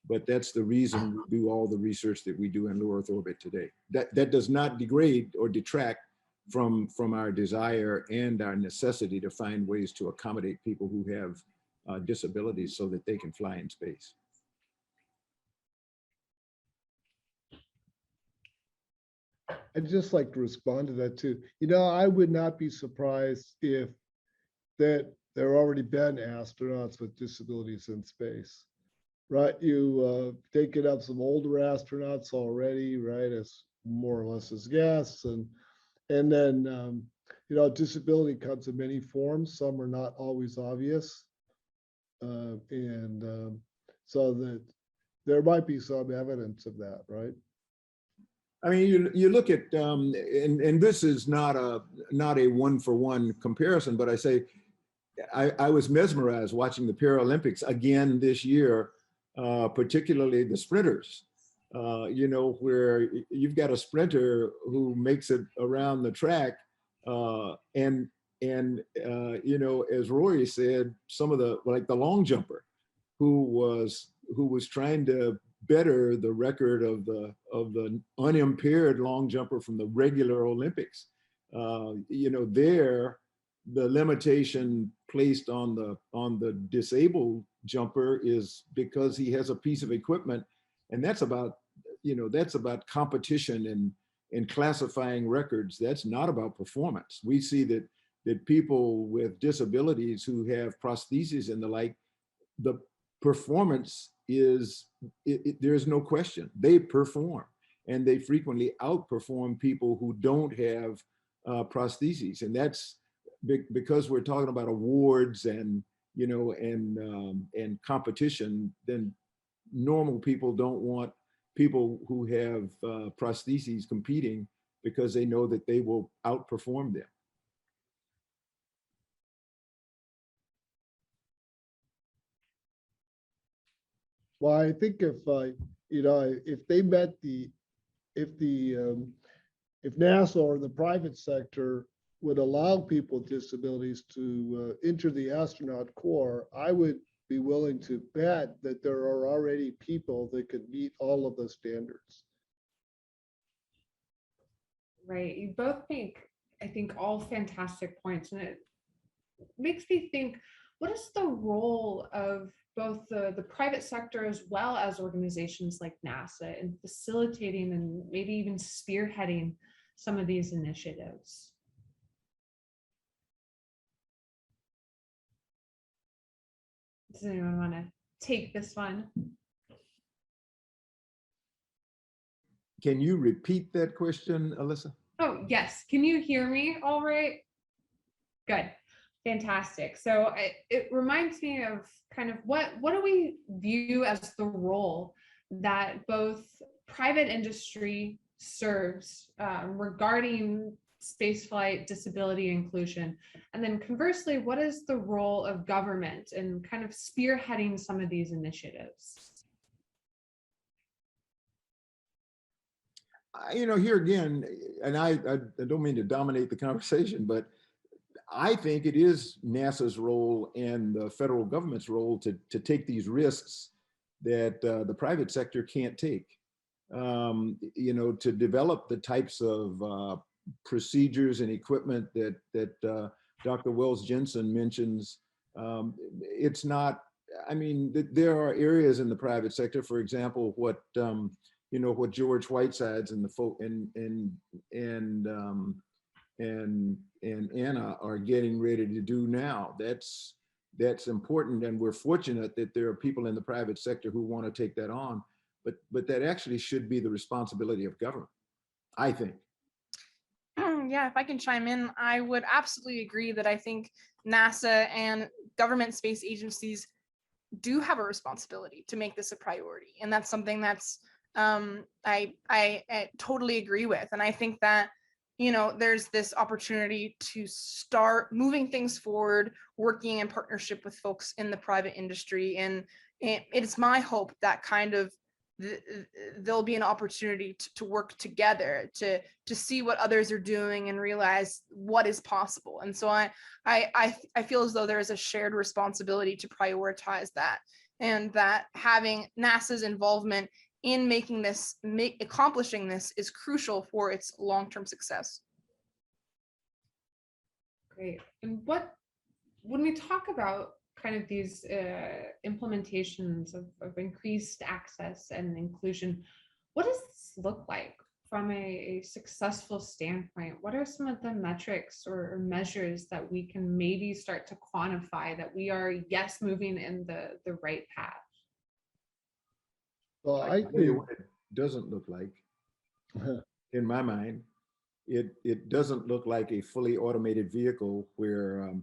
but that's the reason we do all the research that we do in low Earth orbit today. That does not degrade or detract from our desire and our necessity to find ways to accommodate people who have disabilities so that they can fly in space. I'd just like to respond to that too. I would not be surprised if that there already been astronauts with disabilities in space, right? You taken up some older astronauts already, right, as more or less as guests, and then disability comes in many forms. Some are not always obvious, so that there might be some evidence of that, right? I mean, you look at, and this is not a one-for-one comparison, but I say, I was mesmerized watching the Paralympics again this year, particularly the sprinters, where you've got a sprinter who makes it around the track, and as Rory said, some of the long jumper who was trying to better the record of the unimpaired long jumper from the regular Olympics. There, the limitation placed on the disabled jumper is because he has a piece of equipment, and that's about competition and classifying records. That's not about performance. We see that people with disabilities who have prostheses and the like, the performance is, there's no question, they perform, and they frequently outperform people who don't have prostheses. And that's because we're talking about awards and competition. Then normal people don't want people who have prostheses competing, because they know that they will outperform them. Well, I think if they met if NASA or the private sector would allow people with disabilities to enter the Astronaut Corps, I would be willing to bet that there are already people that could meet all of the standards. Right. You both make, I think, all fantastic points. And it makes me think, what is the role of both the private sector as well as organizations like NASA in facilitating and maybe even spearheading some of these initiatives? Does anyone want to take this one? Can you repeat that question, Alyssa? Oh, yes. Can you hear me all right? Good. Fantastic. So it reminds me of kind of what do we view as the role that both private industry serves regarding spaceflight, disability inclusion, and then conversely, what is the role of government in kind of spearheading some of these initiatives? Here again, and I don't mean to dominate the conversation, but I think it is NASA's role and the federal government's role to take these risks that the private sector can't take. To develop the types of procedures and equipment that Dr. Wells Jensen mentions. It's not, there are areas in the private sector, for example, what George Whitesides and the folk and Anna are getting ready to do now. That's important, and we're fortunate that there are people in the private sector who want to take that on, but that actually should be the responsibility of government, I think. Yeah, if I can chime in, I would absolutely agree that I think NASA and government space agencies do have a responsibility to make this a priority. And that's something that's I totally agree with. And I think that, you know, there's this opportunity to start moving things forward, working in partnership with folks in the private industry. And it's my hope that kind of there'll be an opportunity to work together to see what others are doing and realize what is possible. And so I feel as though there is a shared responsibility to prioritize that, and that having NASA's involvement in accomplishing this is crucial for its long-term success. Great. And when we talk about kind of these implementations of increased access and inclusion, what does this look like from a successful standpoint? What are some of the metrics or measures that we can maybe start to quantify that we are, yes, moving in the right path? Well, I tell you what it doesn't look like, in my mind. It doesn't look like a fully automated vehicle where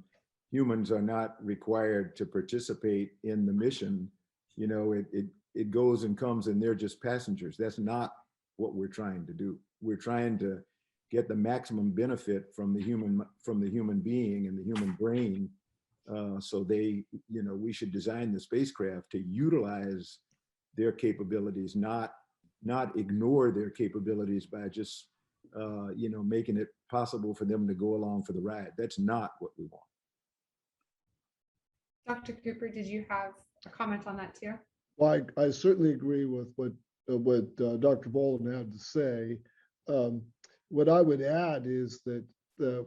humans are not required to participate in the mission. You know, it goes and comes and they're just passengers. That's not what we're trying to do. We're trying to get the maximum benefit from the human being and the human brain. So they, you know, we should design the spacecraft to utilize their capabilities, not ignore their capabilities by just you know, making it possible for them to go along for the ride. That's not what we want. Dr. Cooper, did you have a comment on that too? Well, I certainly agree with what Dr. Bolton had to say. What I would add is that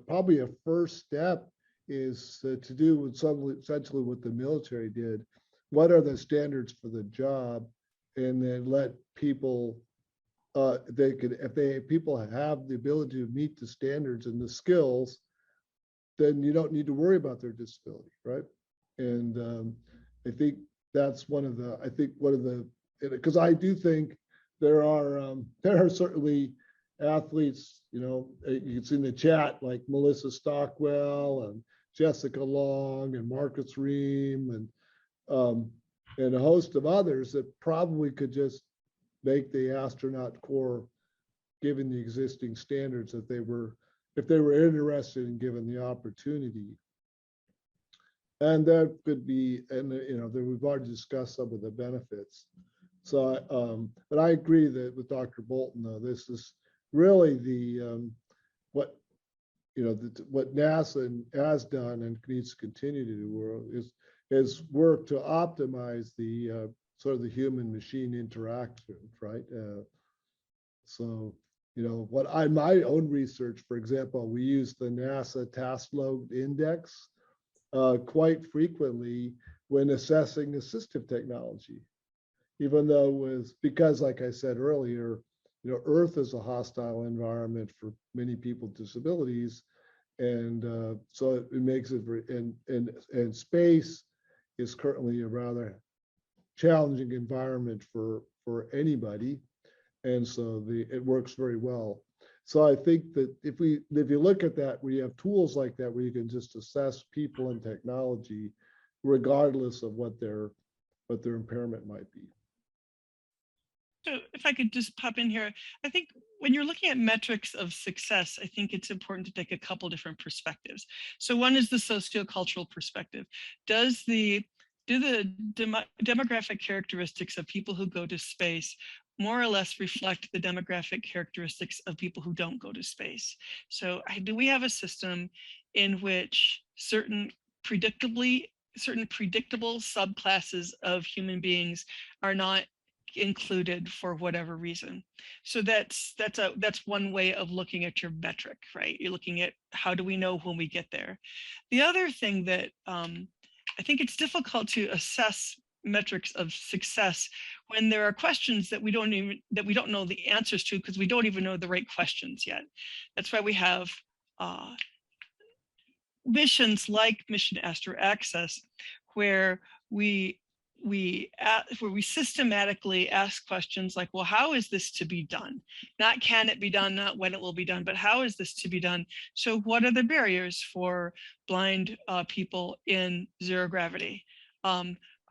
probably a first step is to do with essentially what the military did. What are the standards for the job? And then let people, if people have the ability to meet the standards and the skills, then you don't need to worry about their disability, right? And I think that's one of the, because I do think there are certainly athletes, you know, you can see in the chat, like Melissa Stockwell and Jessica Long and Marcus Ream and a host of others that probably could just make the Astronaut Corps, given the existing standards, if they were interested and given the opportunity. And that could be, and you know, we've already discussed some of the benefits. So, but I agree that with Dr. Bolton, though, this is really the what NASA has done and needs to continue to do is work to optimize the sort of the human-machine interaction, right? So, you know, my own research, for example, we use the NASA task load index quite frequently when assessing assistive technology, even though because, like I said earlier, you know, Earth is a hostile environment for many people with disabilities, and so it makes it very, and space is currently a rather challenging environment for anybody, and so it works very well. So I think that if you look at that, we have tools like that where you can just assess people and technology regardless of what their impairment might be. So if I could just pop in here, I think when you're looking at metrics of success, I think it's important to take a couple different perspectives. So one is the sociocultural perspective. Do the demographic characteristics of people who go to space more or less reflect the demographic characteristics of people who don't go to space? So do we have a system in which certain predictable subclasses of human beings are not included for whatever reason? So that's one way of looking at your metric, right? You're looking at how do we know when we get there. The other thing that I think it's difficult to assess metrics of success when there are questions that we don't know the answers to, because we don't even know the right questions yet. That's why we have missions like Mission Astro Access, where we systematically ask questions like, well, how is this to be done? Not can it be done, not when it will be done, but how is this to be done? So what are the barriers for blind people in zero gravity?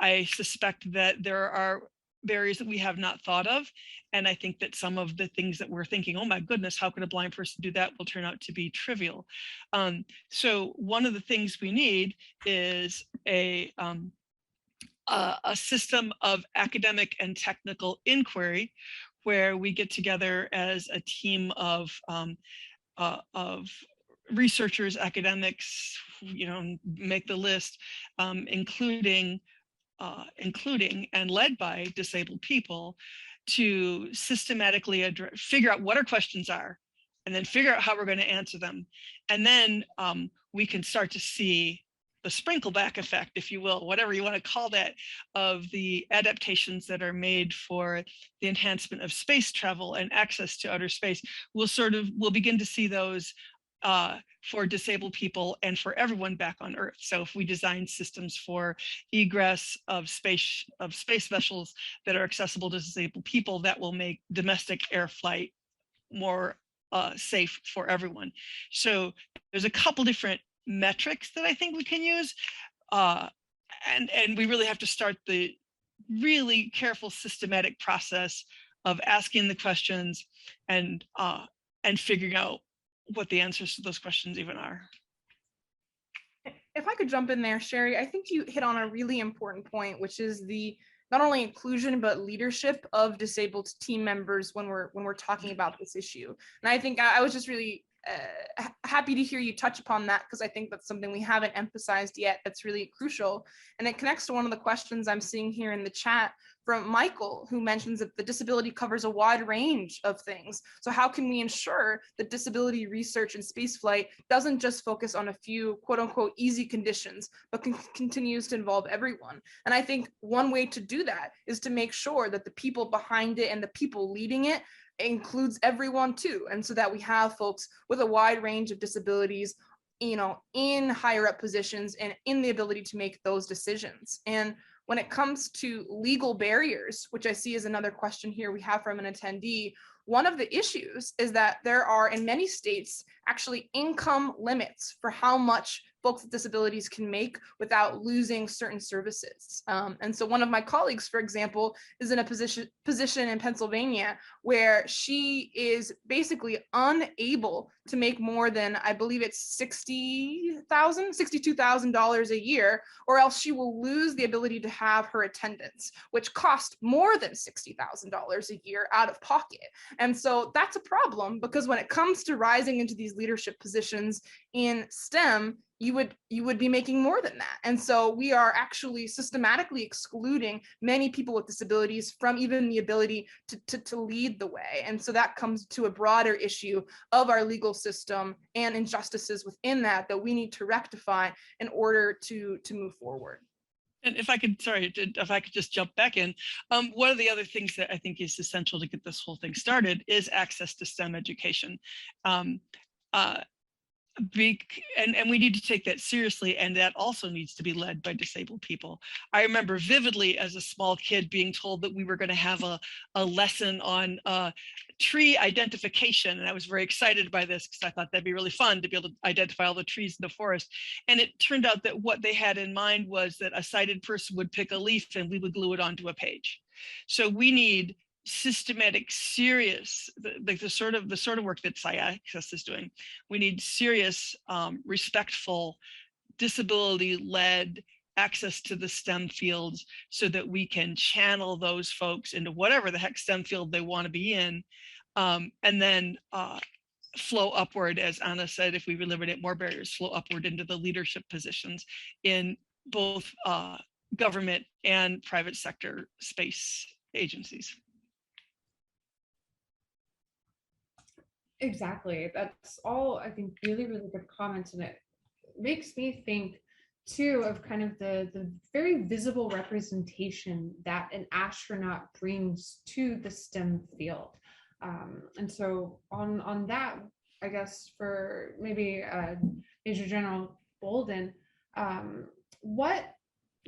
I suspect that there are barriers that we have not thought of. And I think that some of the things that we're thinking, oh my goodness, how can a blind person do that, will turn out to be trivial. So one of the things we need is a system of academic and technical inquiry, where we get together as a team of researchers, academics, make the list, including and led by disabled people, to systematically figure out what our questions are, and then figure out how we're going to answer them. And then we can start to see the sprinkle back effect, if you will, whatever you want to call that, of the adaptations that are made for the enhancement of space travel and access to outer space. We'll begin to see those for disabled people and for everyone back on Earth. So if we design systems for egress of space vessels that are accessible to disabled people, that will make domestic air flight more safe for everyone. So there's a couple different metrics that I think we can use, and we really have to start the really careful, systematic process of asking the questions and figuring out what the answers to those questions even are. If I could jump in there, Sherry, I think you hit on a really important point, which is the not only inclusion but leadership of disabled team members when we're talking about this issue. And I think I was just really happy to hear you touch upon that, because I think that's something we haven't emphasized yet that's really crucial. And it connects to one of the questions I'm seeing here in the chat from Michael, who mentions that the disability covers a wide range of things. So how can we ensure that disability research in spaceflight doesn't just focus on a few quote unquote easy conditions, but continues to involve everyone? And I think one way to do that is to make sure that the people behind it and the people leading it includes everyone too. And so that we have folks with a wide range of disabilities, in higher up positions and in the ability to make those decisions. And when it comes to legal barriers, which I see is another question here we have from an attendee, one of the issues is that there are in many states actually income limits for how much folks with disabilities can make without losing certain services. And so one of my colleagues, for example, is in a position in Pennsylvania where she is basically unable to make more than, I believe it's $62,000 a year, or else she will lose the ability to have her attendance, which cost more than $60,000 a year out of pocket. And so that's a problem, because when it comes to rising into these leadership positions in STEM, you would be making more than that. And so we are actually systematically excluding many people with disabilities from even the ability to lead the way. And so that comes to a broader issue of our legal system and injustices within that we need to rectify in order to move forward. And if I could just jump back in, one of the other things that I think is essential to get this whole thing started is access to STEM education. And we need to take that seriously, and that also needs to be led by disabled people. I remember vividly as a small kid being told that we were going to have a lesson on tree identification, and I was very excited by this because I thought that'd be really fun to be able to identify all the trees in the forest. And it turned out that what they had in mind was that a sighted person would pick a leaf and we would glue it onto a page. So we need systematic, serious, the sort of work that SciAccess is doing. We need serious, respectful, disability-led access to the STEM fields so that we can channel those folks into whatever the heck STEM field they want to be in, and then flow upward, as Anna said, if we eliminate more barriers, flow upward into the leadership positions in both government and private sector space agencies. Exactly. That's all, I think, really, really good comments. And it makes me think too of kind of the very visible representation that an astronaut brings to the STEM field. And so on that, I guess for maybe Major General Bolden, what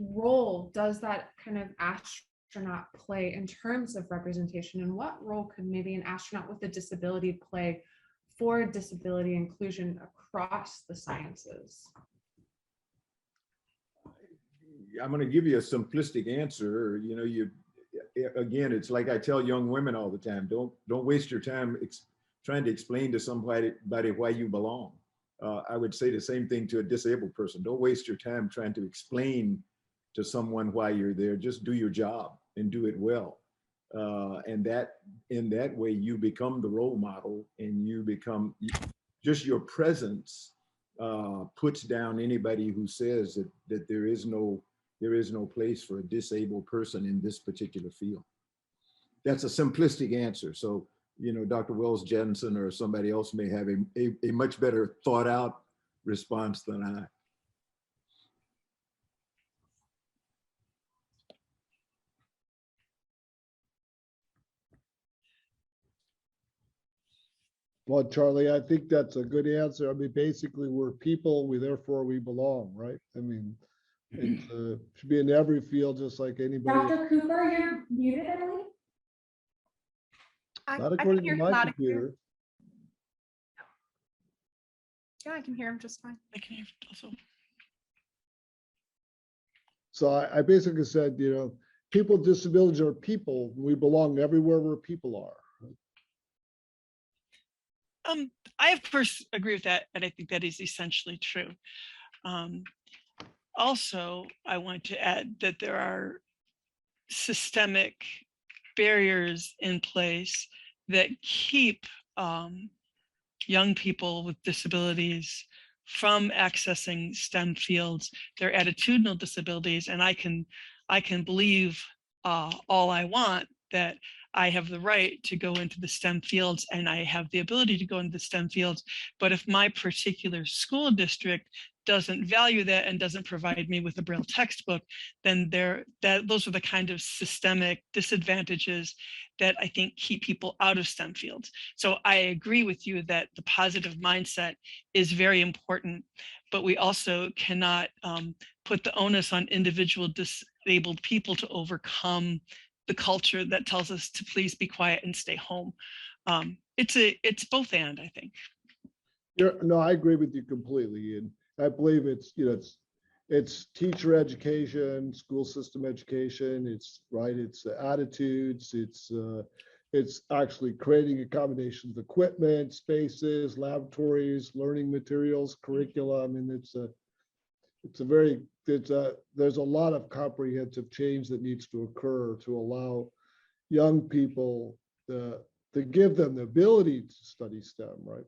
role does that kind of astronaut play in terms of representation, and what role could maybe an astronaut with a disability play for disability inclusion across the sciences? I'm going to give you a simplistic answer. again, it's like I tell young women all the time, don't waste your time trying to explain to somebody why you belong. I would say the same thing to a disabled person. Don't waste your time trying to explain to someone why you're there. Just do your job and do it well. And that in that way, you become the role model, and you become just your presence puts down anybody who says that there is no place for a disabled person in this particular field. That's a simplistic answer. So, you know, Dr. Wells Jensen or somebody else may have a much better thought out response than I. Well, Charlie, I think that's a good answer. I mean, basically, we're people, therefore we belong, right? I mean, it should be in every field, just like anybody. Dr. Cooper, you're muted, I believe. Not I can according to hear him my loud and clear. computer. Yeah, I can hear him just fine. I can also. So I basically said, you know, people with disabilities are people. We belong everywhere where people are. I of course agree with that, and I think that is essentially true. Also, I want to add that there are systemic barriers in place that keep young people with disabilities from accessing STEM fields. Their attitudinal disabilities, and I can believe all I want that I have the right to go into the STEM fields and I have the ability to go into the STEM fields. But if my particular school district doesn't value that and doesn't provide me with a Braille textbook, then those are the kind of systemic disadvantages that I think keep people out of STEM fields. So I agree with you that the positive mindset is very important, but we also cannot put the onus on individual disabled people to overcome the culture that tells us to please be quiet and stay home. It's both and, I think. No, I agree with you completely. And I believe it's, you know, it's teacher education, school system education. It's right. It's attitudes. It's actually creating accommodations, equipment, spaces, laboratories, learning materials, curricula. I mean, there's a lot of comprehensive change that needs to occur to allow young people to give them the ability to study STEM, right?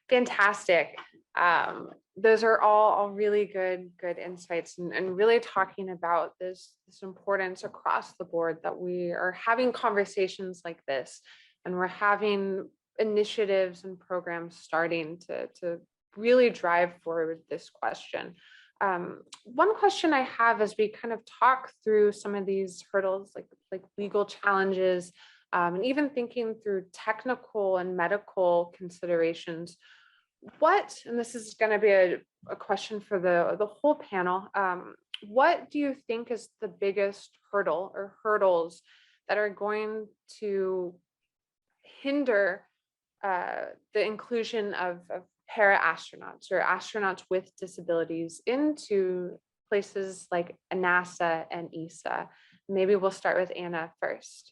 Fantastic. Those are all really good insights, and really talking about this importance across the board that we are having conversations like this, and we're having initiatives and programs starting to really drive forward this question. One question I have as we kind of talk through some of these hurdles, like legal challenges, and even thinking through technical and medical considerations, and this is going to be a question for the whole panel, what do you think is the biggest hurdle or hurdles that are going to hinder the inclusion of para-astronauts or astronauts with disabilities into places like NASA and ESA? Maybe we'll start with Anna first.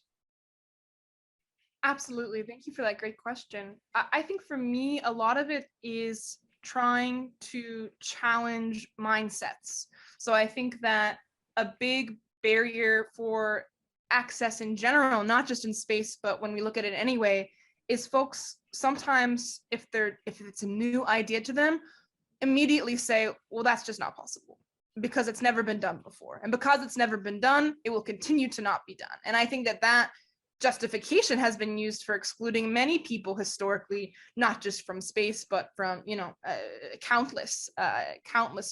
Absolutely. Thank you for that great question. I think for me, a lot of it is trying to challenge mindsets. So I think that a big barrier for access in general, not just in space, but when we look at it anyway, is folks sometimes, if it's a new idea to them, immediately say, well, that's just not possible because it's never been done before. And because it's never been done, it will continue to not be done. And I think that justification has been used for excluding many people historically, not just from space, but from, countless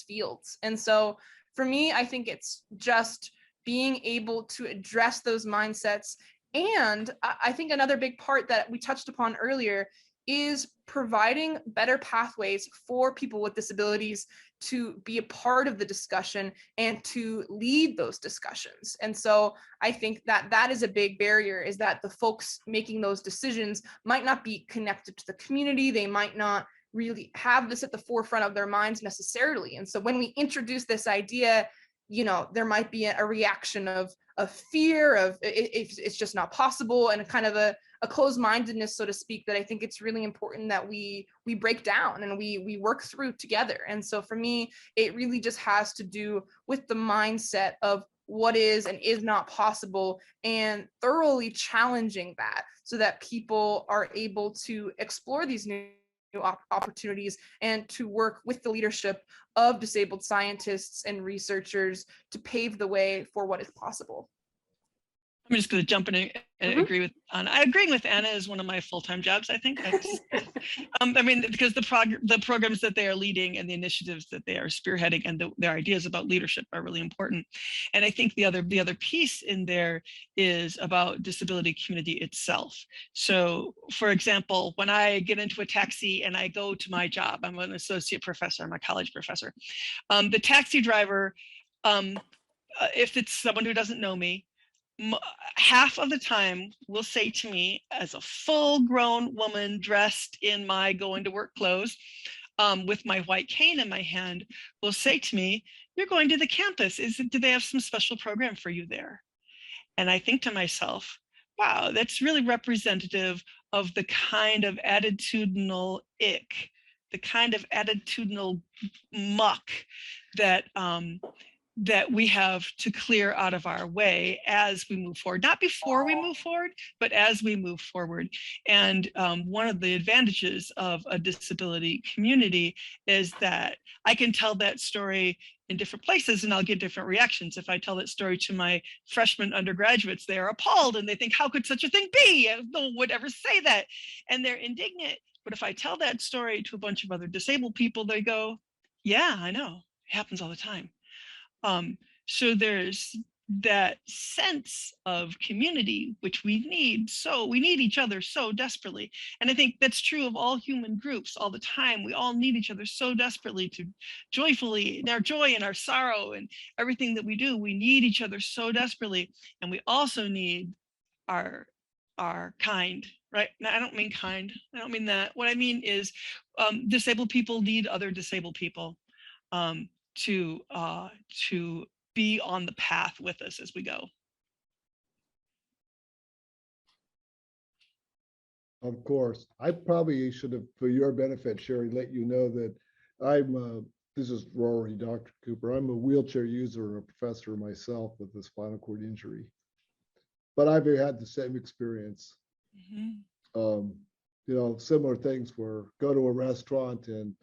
fields. And so for me, I think it's just being able to address those mindsets. And I think another big part that we touched upon earlier is providing better pathways for people with disabilities to be a part of the discussion and to lead those discussions. And so I think that is a big barrier, is that the folks making those decisions might not be connected to the community. They might not really have this at the forefront of their minds necessarily. And so when we introduce this idea, you know, there might be a reaction of fear, of it's just not possible, and a kind of a closed-mindedness, so to speak, that I think it's really important that we break down and we work through together. And so for me, it really just has to do with the mindset of what is and is not possible, and thoroughly challenging that so that people are able to explore these new opportunities and to work with the leadership of disabled scientists and researchers to pave the way for what is possible. I'm just going to jump in and agree with Anna. Agreeing with Anna is one of my full-time jobs, I think. I mean, because the programs that they are leading and the initiatives that they are spearheading and their ideas about leadership are really important. And I think the other piece in there is about disability community itself. So, for example, when I get into a taxi and I go to my job, I'm an associate professor, I'm a college professor. The taxi driver, if it's someone who doesn't know me, half of the time will say to me, as a full-grown woman dressed in my going to work clothes, with my white cane in my hand, will say to me, "You're going to the campus. Do they have some special program for you there?" And I think to myself, wow, that's really representative of the kind of attitudinal ick, the kind of attitudinal muck that that we have to clear out of our way as we move forward, not before we move forward, but as we move forward. And one of the advantages of a disability community is that I can tell that story in different places and I'll get different reactions. If I tell that story to my freshman undergraduates, they are appalled and they think, how could such a thing be? No one would ever say that. And they're indignant. But if I tell that story to a bunch of other disabled people, they go, yeah, I know, it happens all the time. So there's that sense of community, which we need each other so desperately. And I think that's true of all human groups all the time. We all need each other so desperately to joyfully, in our joy and our sorrow and everything that we do, we need each other so desperately. And we also need our kind, right? Now, I don't mean kind, I don't mean that. What I mean is disabled people need other disabled people. To be on the path with us as we go. Of course, I probably should have, for your benefit, Sherry, let you know that I'm, this is Rory, Dr. Cooper. I'm a wheelchair user, a professor myself with a spinal cord injury, but I've had the same experience. You know, similar things where go to a restaurant and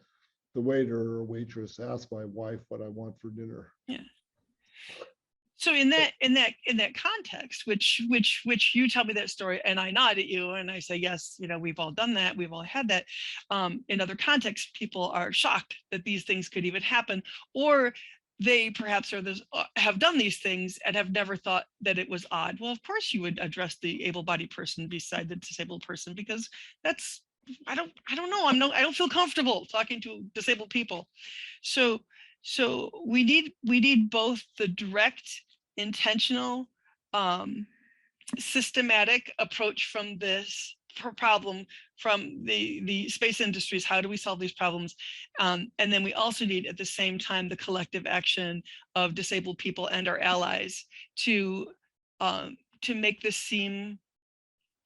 the waiter or waitress asks my wife what I want for dinner. Yeah. So in that context, which you tell me that story and I nod at you and I say, yes, you know, we've all done that. We've all had that. In other contexts, people are shocked that these things could even happen, or they perhaps have done these things and have never thought that it was odd. Well, of course you would address the able-bodied person beside the disabled person, because that's, I don't know. I don't feel comfortable talking to disabled people. So we need both the direct, intentional, systematic approach from this problem, from the space industries. How do we solve these problems? And then we also need, at the same time, the collective action of disabled people and our allies to make this seem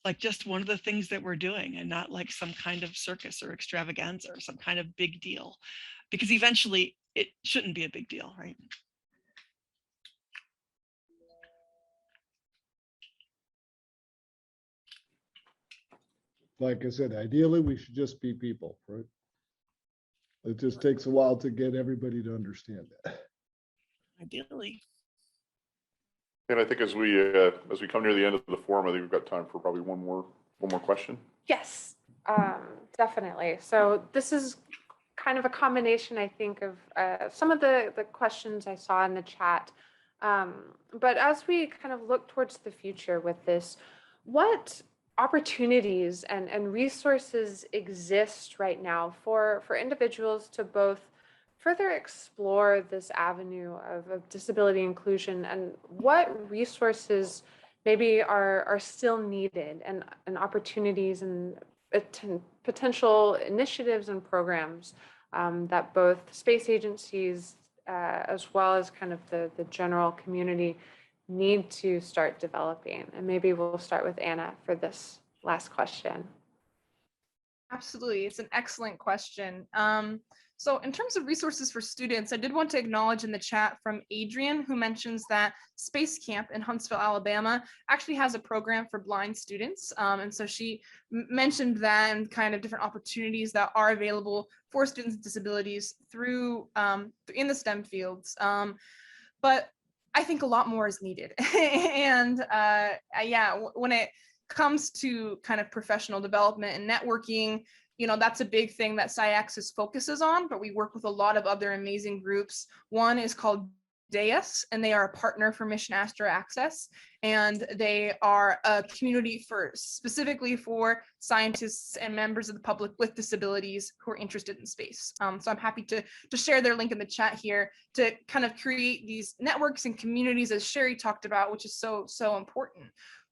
like just one of the things that we're doing, and not like some kind of circus or extravaganza or some kind of big deal, because eventually it shouldn't be a big deal, right? Like I said, ideally we should just be people, right? It just takes a while to get everybody to understand that. Ideally. And I think as we come near the end of the forum, I think we've got time for probably one more question. Yes, definitely. So this is kind of a combination, I think, of some of the questions I saw in the chat. But as we kind of look towards the future with this, what opportunities and resources exist right now for individuals to both further explore this avenue of disability inclusion, and what resources maybe are still needed, and opportunities and potential initiatives and programs that both space agencies as well as kind of the general community need to start developing? And maybe we'll start with Anna for this last question. Absolutely, it's an excellent question. So in terms of resources for students, I did want to acknowledge in the chat from Adrian, who mentions that Space Camp in Huntsville, Alabama, actually has a program for blind students. And so she mentioned that and kind of different opportunities that are available for students with disabilities through in the STEM fields. But I think a lot more is needed. And yeah, when it comes to kind of professional development and networking, you know, that's a big thing that SciAxis focuses on, but we work with a lot of other amazing groups. One is called DAIS, and they are a partner for Mission Astro Access, and they are a community for specifically for scientists and members of the public with disabilities who are interested in space. So I'm happy to share their link in the chat here to kind of create these networks and communities, as Sherry talked about, which is so important.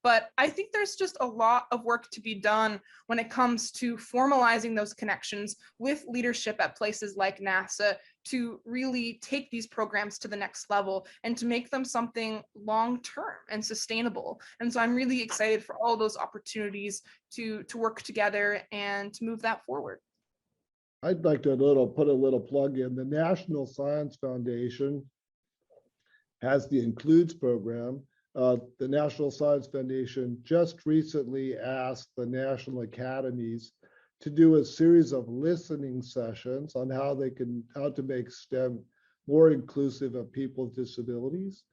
But I think there's just a lot of work to be done when it comes to formalizing those connections with leadership at places like NASA to really take these programs to the next level and to make them something long-term and sustainable. And so I'm really excited for all those opportunities to work together and to move that forward. I'd like to put a little plug in. The National Science Foundation has the Includes program. The National Science Foundation just recently asked the National Academies to do a series of listening sessions on how to make STEM more inclusive of people with disabilities.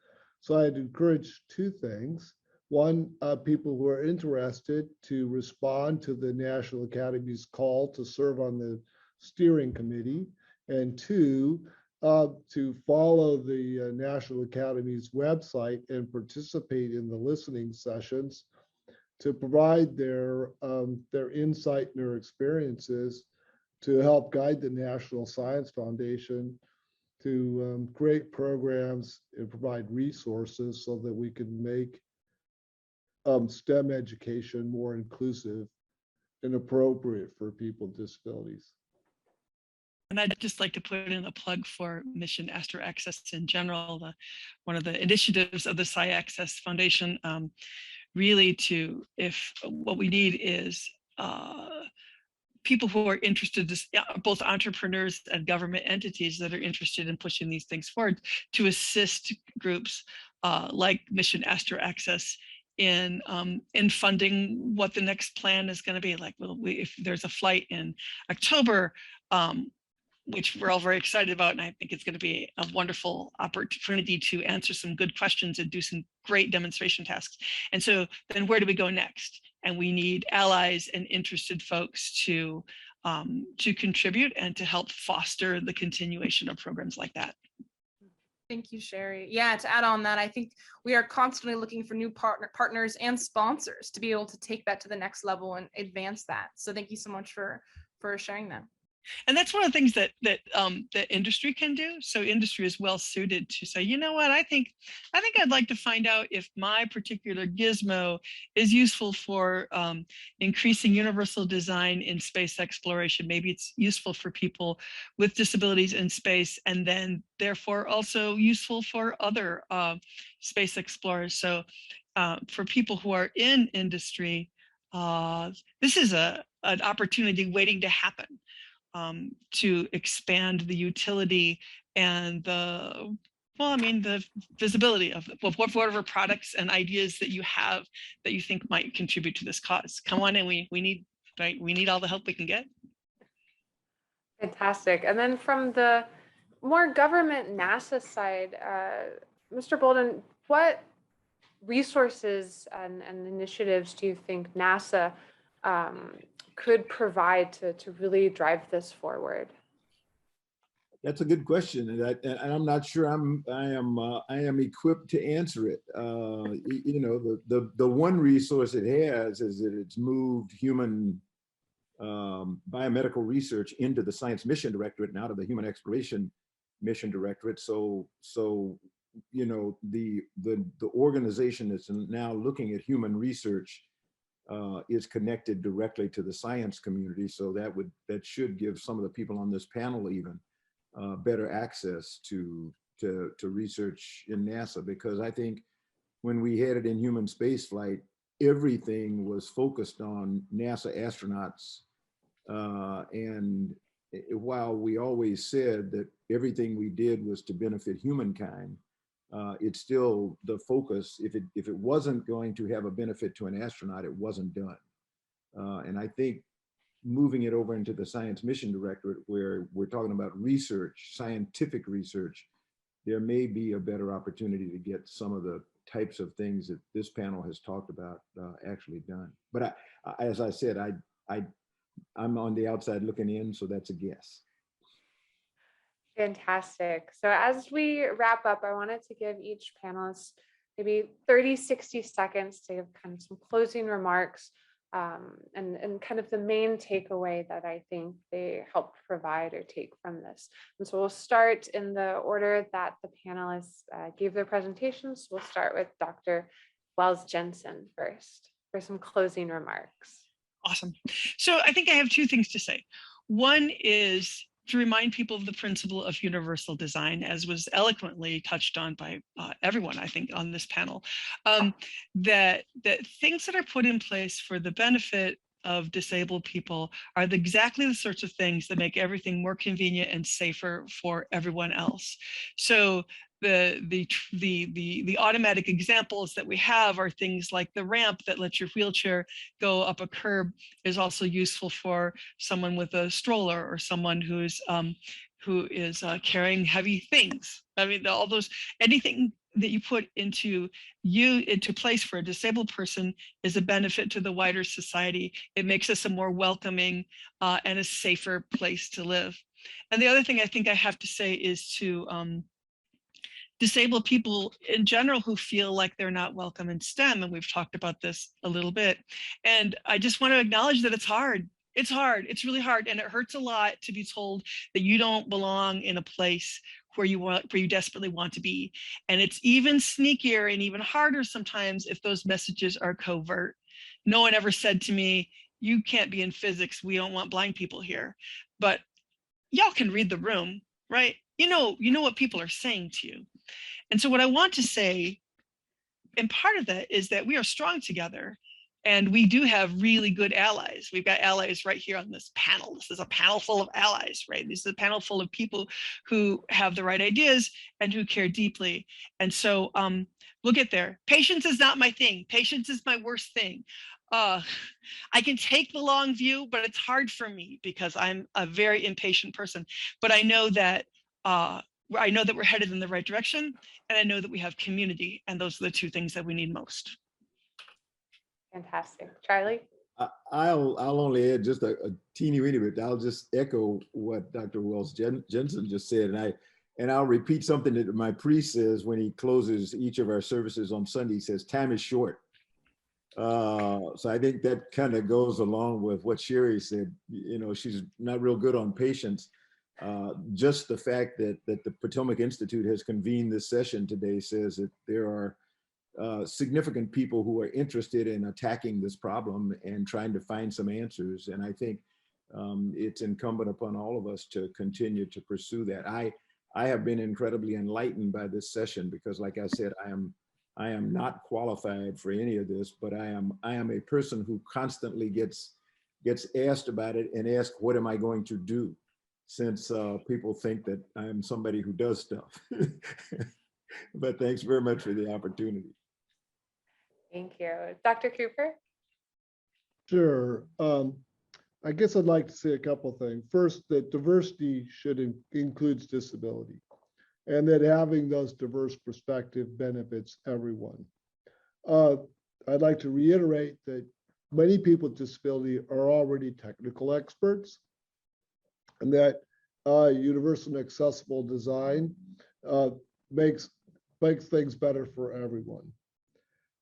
So I'd encourage two things. One, people who are interested to respond to the National Academy's call to serve on the steering committee, and two, to follow the National Academy's website and participate in the listening sessions to provide their insight and their experiences to help guide the National Science Foundation to create programs and provide resources so that we can make STEM education more inclusive and appropriate for people with disabilities. And I'd just like to put in a plug for Mission Astro Access in general, one of the initiatives of the SciAccess Foundation, really if what we need is people who are interested, both entrepreneurs and government entities that are interested in pushing these things forward, to assist groups like Mission Astro Access in funding what the next plan is going to be. Like, if there's a flight in October, which we're all very excited about, and I think it's going to be a wonderful opportunity to answer some good questions and do some great demonstration tasks. And so then where do we go next? And we need allies and interested folks to contribute and to help foster the continuation of programs like that. Thank you, Sherry. Yeah, to add on that, I think we are constantly looking for new partners and sponsors to be able to take that to the next level and advance that. So thank you so much for sharing that. And that's one of the things that industry can do. So industry is well suited to say, you know what, I think I'd like to find out if my particular gizmo is useful for increasing universal design in space exploration. Maybe it's useful for people with disabilities in space, and then therefore also useful for other space explorers. So for people who are in industry, this is an opportunity waiting to happen. To expand the utility and the visibility of whatever products and ideas that you have that you think might contribute to this cause. Come on in, we need all the help we can get. Fantastic. And then from the more government NASA side, Mr. Bolden, what resources and initiatives do you think NASA could provide to really drive this forward? That's a good question, and I'm not sure I am equipped to answer it. You know, the one resource it has is that it's moved human biomedical research into the Science Mission Directorate and out of the Human Exploration Mission Directorate. So you know, the organization that's now looking at human research is connected directly to the science community. So that should give some of the people on this panel even better access to research in NASA, because I think when we headed in human spaceflight, everything was focused on NASA astronauts. And while we always said that everything we did was to benefit humankind, it's still the focus. If it wasn't going to have a benefit to an astronaut, it wasn't done. And I think moving it over into the Science Mission Directorate, where we're talking about research, scientific research, there may be a better opportunity to get some of the types of things that this panel has talked about actually done. But as I said, I'm on the outside looking in, so that's a guess. Fantastic. So as we wrap up, I wanted to give each panelist maybe 30, 60 seconds to give kind of some closing remarks and kind of the main takeaway that I think they helped provide or take from this. And so we'll start in the order that the panelists gave their presentations. We'll start with Dr. Wells Jensen first for some closing remarks. Awesome. So I think I have two things to say. One is to remind people of the principle of universal design, as was eloquently touched on by everyone, I think, on this panel, that things that are put in place for the benefit of disabled people are exactly the sorts of things that make everything more convenient and safer for everyone else. So the automatic examples that we have are things like the ramp that lets your wheelchair go up a curb is also useful for someone with a stroller or someone who is carrying heavy things. I mean, all those, anything that you put into place for a disabled person is a benefit to the wider society. It makes us a more welcoming and a safer place to live. And the other thing I think I have to say is to disabled people in general who feel like they're not welcome in STEM, and we've talked about this a little bit. And I just want to acknowledge that it's hard. It's hard. It's really hard, and it hurts a lot to be told that you don't belong in a place where you desperately want to be. And it's even sneakier and even harder sometimes if those messages are covert. No one ever said to me, "You can't be in physics. We don't want blind people here." But y'all can read the room, right? You know what people are saying to you. And so what I want to say, and part of that is that we are strong together, and we do have really good allies. We've got allies right here on this panel. This is a panel full of allies, right? This is a panel full of people who have the right ideas and who care deeply. And so we'll get there. Patience is not my thing. Patience is my worst thing. I can take the long view, but it's hard for me because I'm a very impatient person. But I know that we're headed in the right direction, and I know that we have community, and those are the two things that we need most. Fantastic. Charlie? I'll only add just a teeny weeny bit. I'll just echo what Dr. Wells Jensen just said, and I'll repeat something that my priest says when he closes each of our services on Sunday. He says, "Time is short." So I think that kind of goes along with what Sherry said. She's not real good on patience. Just the fact that the Potomac Institute has convened this session today says that there are significant people who are interested in attacking this problem and trying to find some answers. And I think it's incumbent upon all of us to continue to pursue that. I have been incredibly enlightened by this session because, like I said, I am not qualified for any of this, but I am a person who constantly gets asked about it and asked, what am I going to do? Since people think that I'm somebody who does stuff. But thanks very much for the opportunity. Thank you. Dr. Cooper? Sure. I guess I'd like to say a couple things. First, that diversity includes disability, and that having those diverse perspectives benefits everyone. I'd like to reiterate that many people with disability are already technical experts, and that universal and accessible design makes things better for everyone.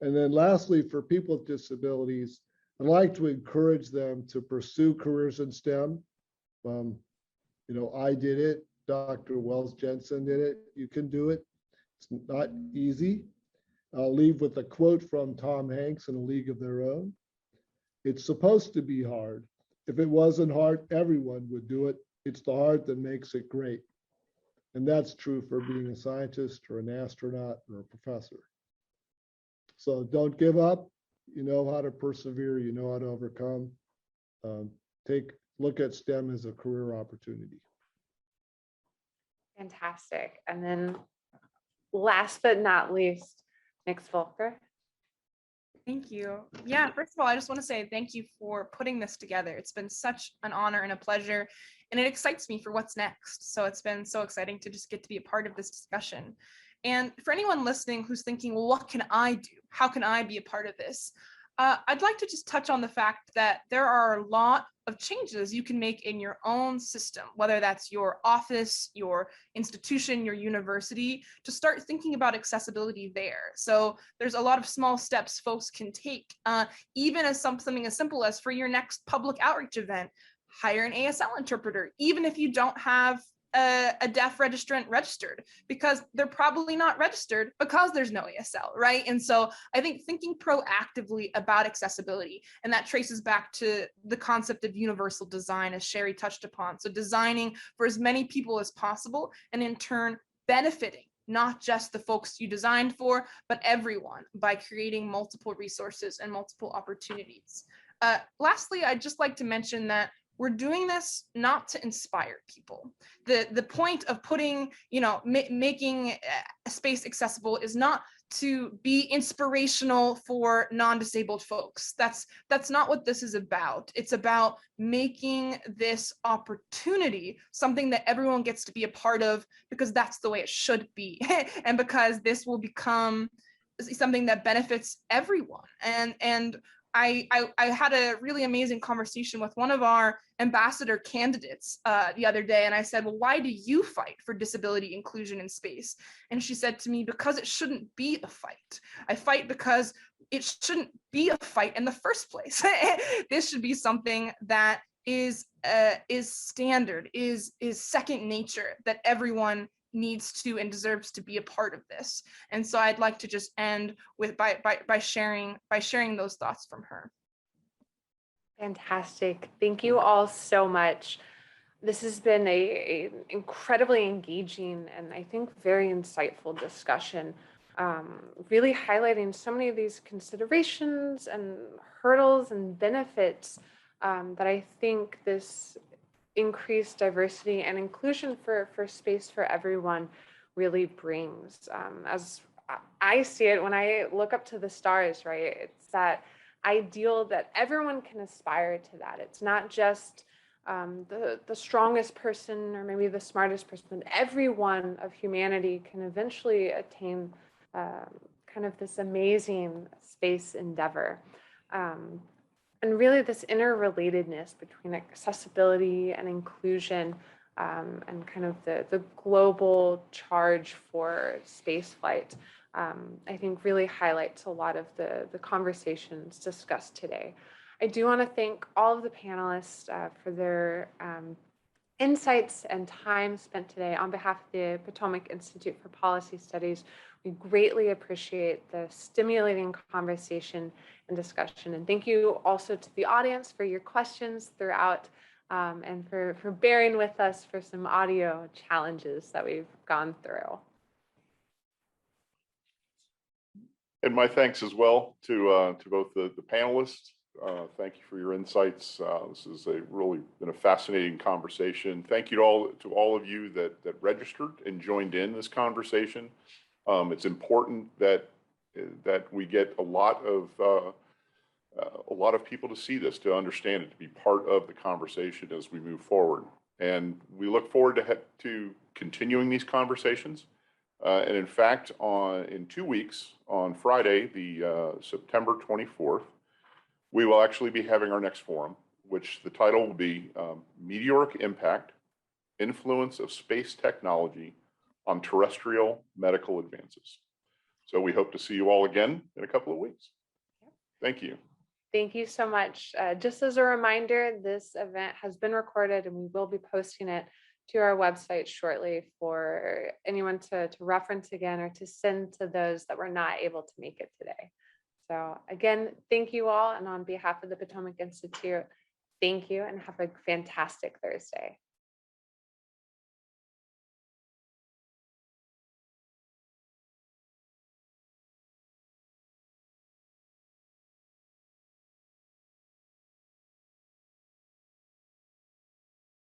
And then lastly, for people with disabilities, I'd like to encourage them to pursue careers in STEM. I did it. Dr. Wells Jensen did it. You can do it. It's not easy. I'll leave with a quote from Tom Hanks in A League of Their Own. It's supposed to be hard. If it wasn't hard, everyone would do it. It's the hard that makes it great. And that's true for being a scientist or an astronaut or a professor. So don't give up. You know how to persevere. You know how to overcome. Look at STEM as a career opportunity. Fantastic. And then last but not least, Nick's Volker. Thank you. Yeah, first of all, I just want to say thank you for putting this together. It's been such an honor and a pleasure, and it excites me for what's next. So it's been so exciting to just get to be a part of this discussion. And for anyone listening who's thinking, well, what can I do? How can I be a part of this? I'd like to just touch on the fact that there are a lot of changes you can make in your own system, whether that's your office, your institution, your university, to start thinking about accessibility there. So there's a lot of small steps folks can take, even as something as simple as for your next public outreach event, hire an ASL interpreter, even if you don't have a deaf registrant registered, because they're probably not registered because there's no ASL, right? And so I think thinking proactively about accessibility, and that traces back to the concept of universal design, as Sherry touched upon. So designing for as many people as possible, and in turn benefiting not just the folks you designed for, but everyone, by creating multiple resources and multiple opportunities. Lastly, I'd just like to mention that we're doing this not to inspire people. The point of putting, making space accessible is not to be inspirational for non-disabled folks. That's not what this is about. It's about making this opportunity something that everyone gets to be a part of, because that's the way it should be. And because this will become something that benefits everyone. And I had a really amazing conversation with one of our ambassador candidates the other day, and I said, well, why do you fight for disability inclusion in space? And she said to me, because it shouldn't be a fight. I fight because it shouldn't be a fight in the first place. This should be something that is standard, is second nature, that everyone needs to and deserves to be a part of this. And so I'd like to just end with by sharing those thoughts from her. Fantastic. Thank you all so much. This has been a incredibly engaging and I think very insightful discussion, really highlighting so many of these considerations and hurdles and benefits that I think this increased diversity and inclusion for space for everyone really brings. As I see it, when I look up to the stars, right, it's that ideal that everyone can aspire to that. It's not just the strongest person or maybe the smartest person, but everyone of humanity can eventually attain kind of this amazing space endeavor. And really this interrelatedness between accessibility and inclusion and kind of the global charge for spaceflight, I think really highlights a lot of the conversations discussed today. I do want to thank all of the panelists for their insights and time spent today. On behalf of the Potomac Institute for Policy Studies, we greatly appreciate the stimulating conversation and discussion. And thank you also to the audience for your questions throughout and for bearing with us for some audio challenges that we've gone through. And my thanks as well to both the panelists. Thank you for your insights. This has really been a fascinating conversation. Thank you to all of you that registered and joined in this conversation. It's important that we get a lot of people to see this, to understand it, to be part of the conversation as we move forward. And we look forward to continuing these conversations. And in fact, in 2 weeks, on Friday, the September 24th, we will actually be having our next forum, which the title will be Meteoric Impact, Influence of Space Technology on Terrestrial Medical Advances. So we hope to see you all again in a couple of weeks. Thank you. Thank you so much. Just as a reminder, this event has been recorded and we will be posting it to our website shortly for anyone to reference again or to send to those that were not able to make it today. So again, thank you all. And on behalf of the Potomac Institute, thank you and have a fantastic Thursday.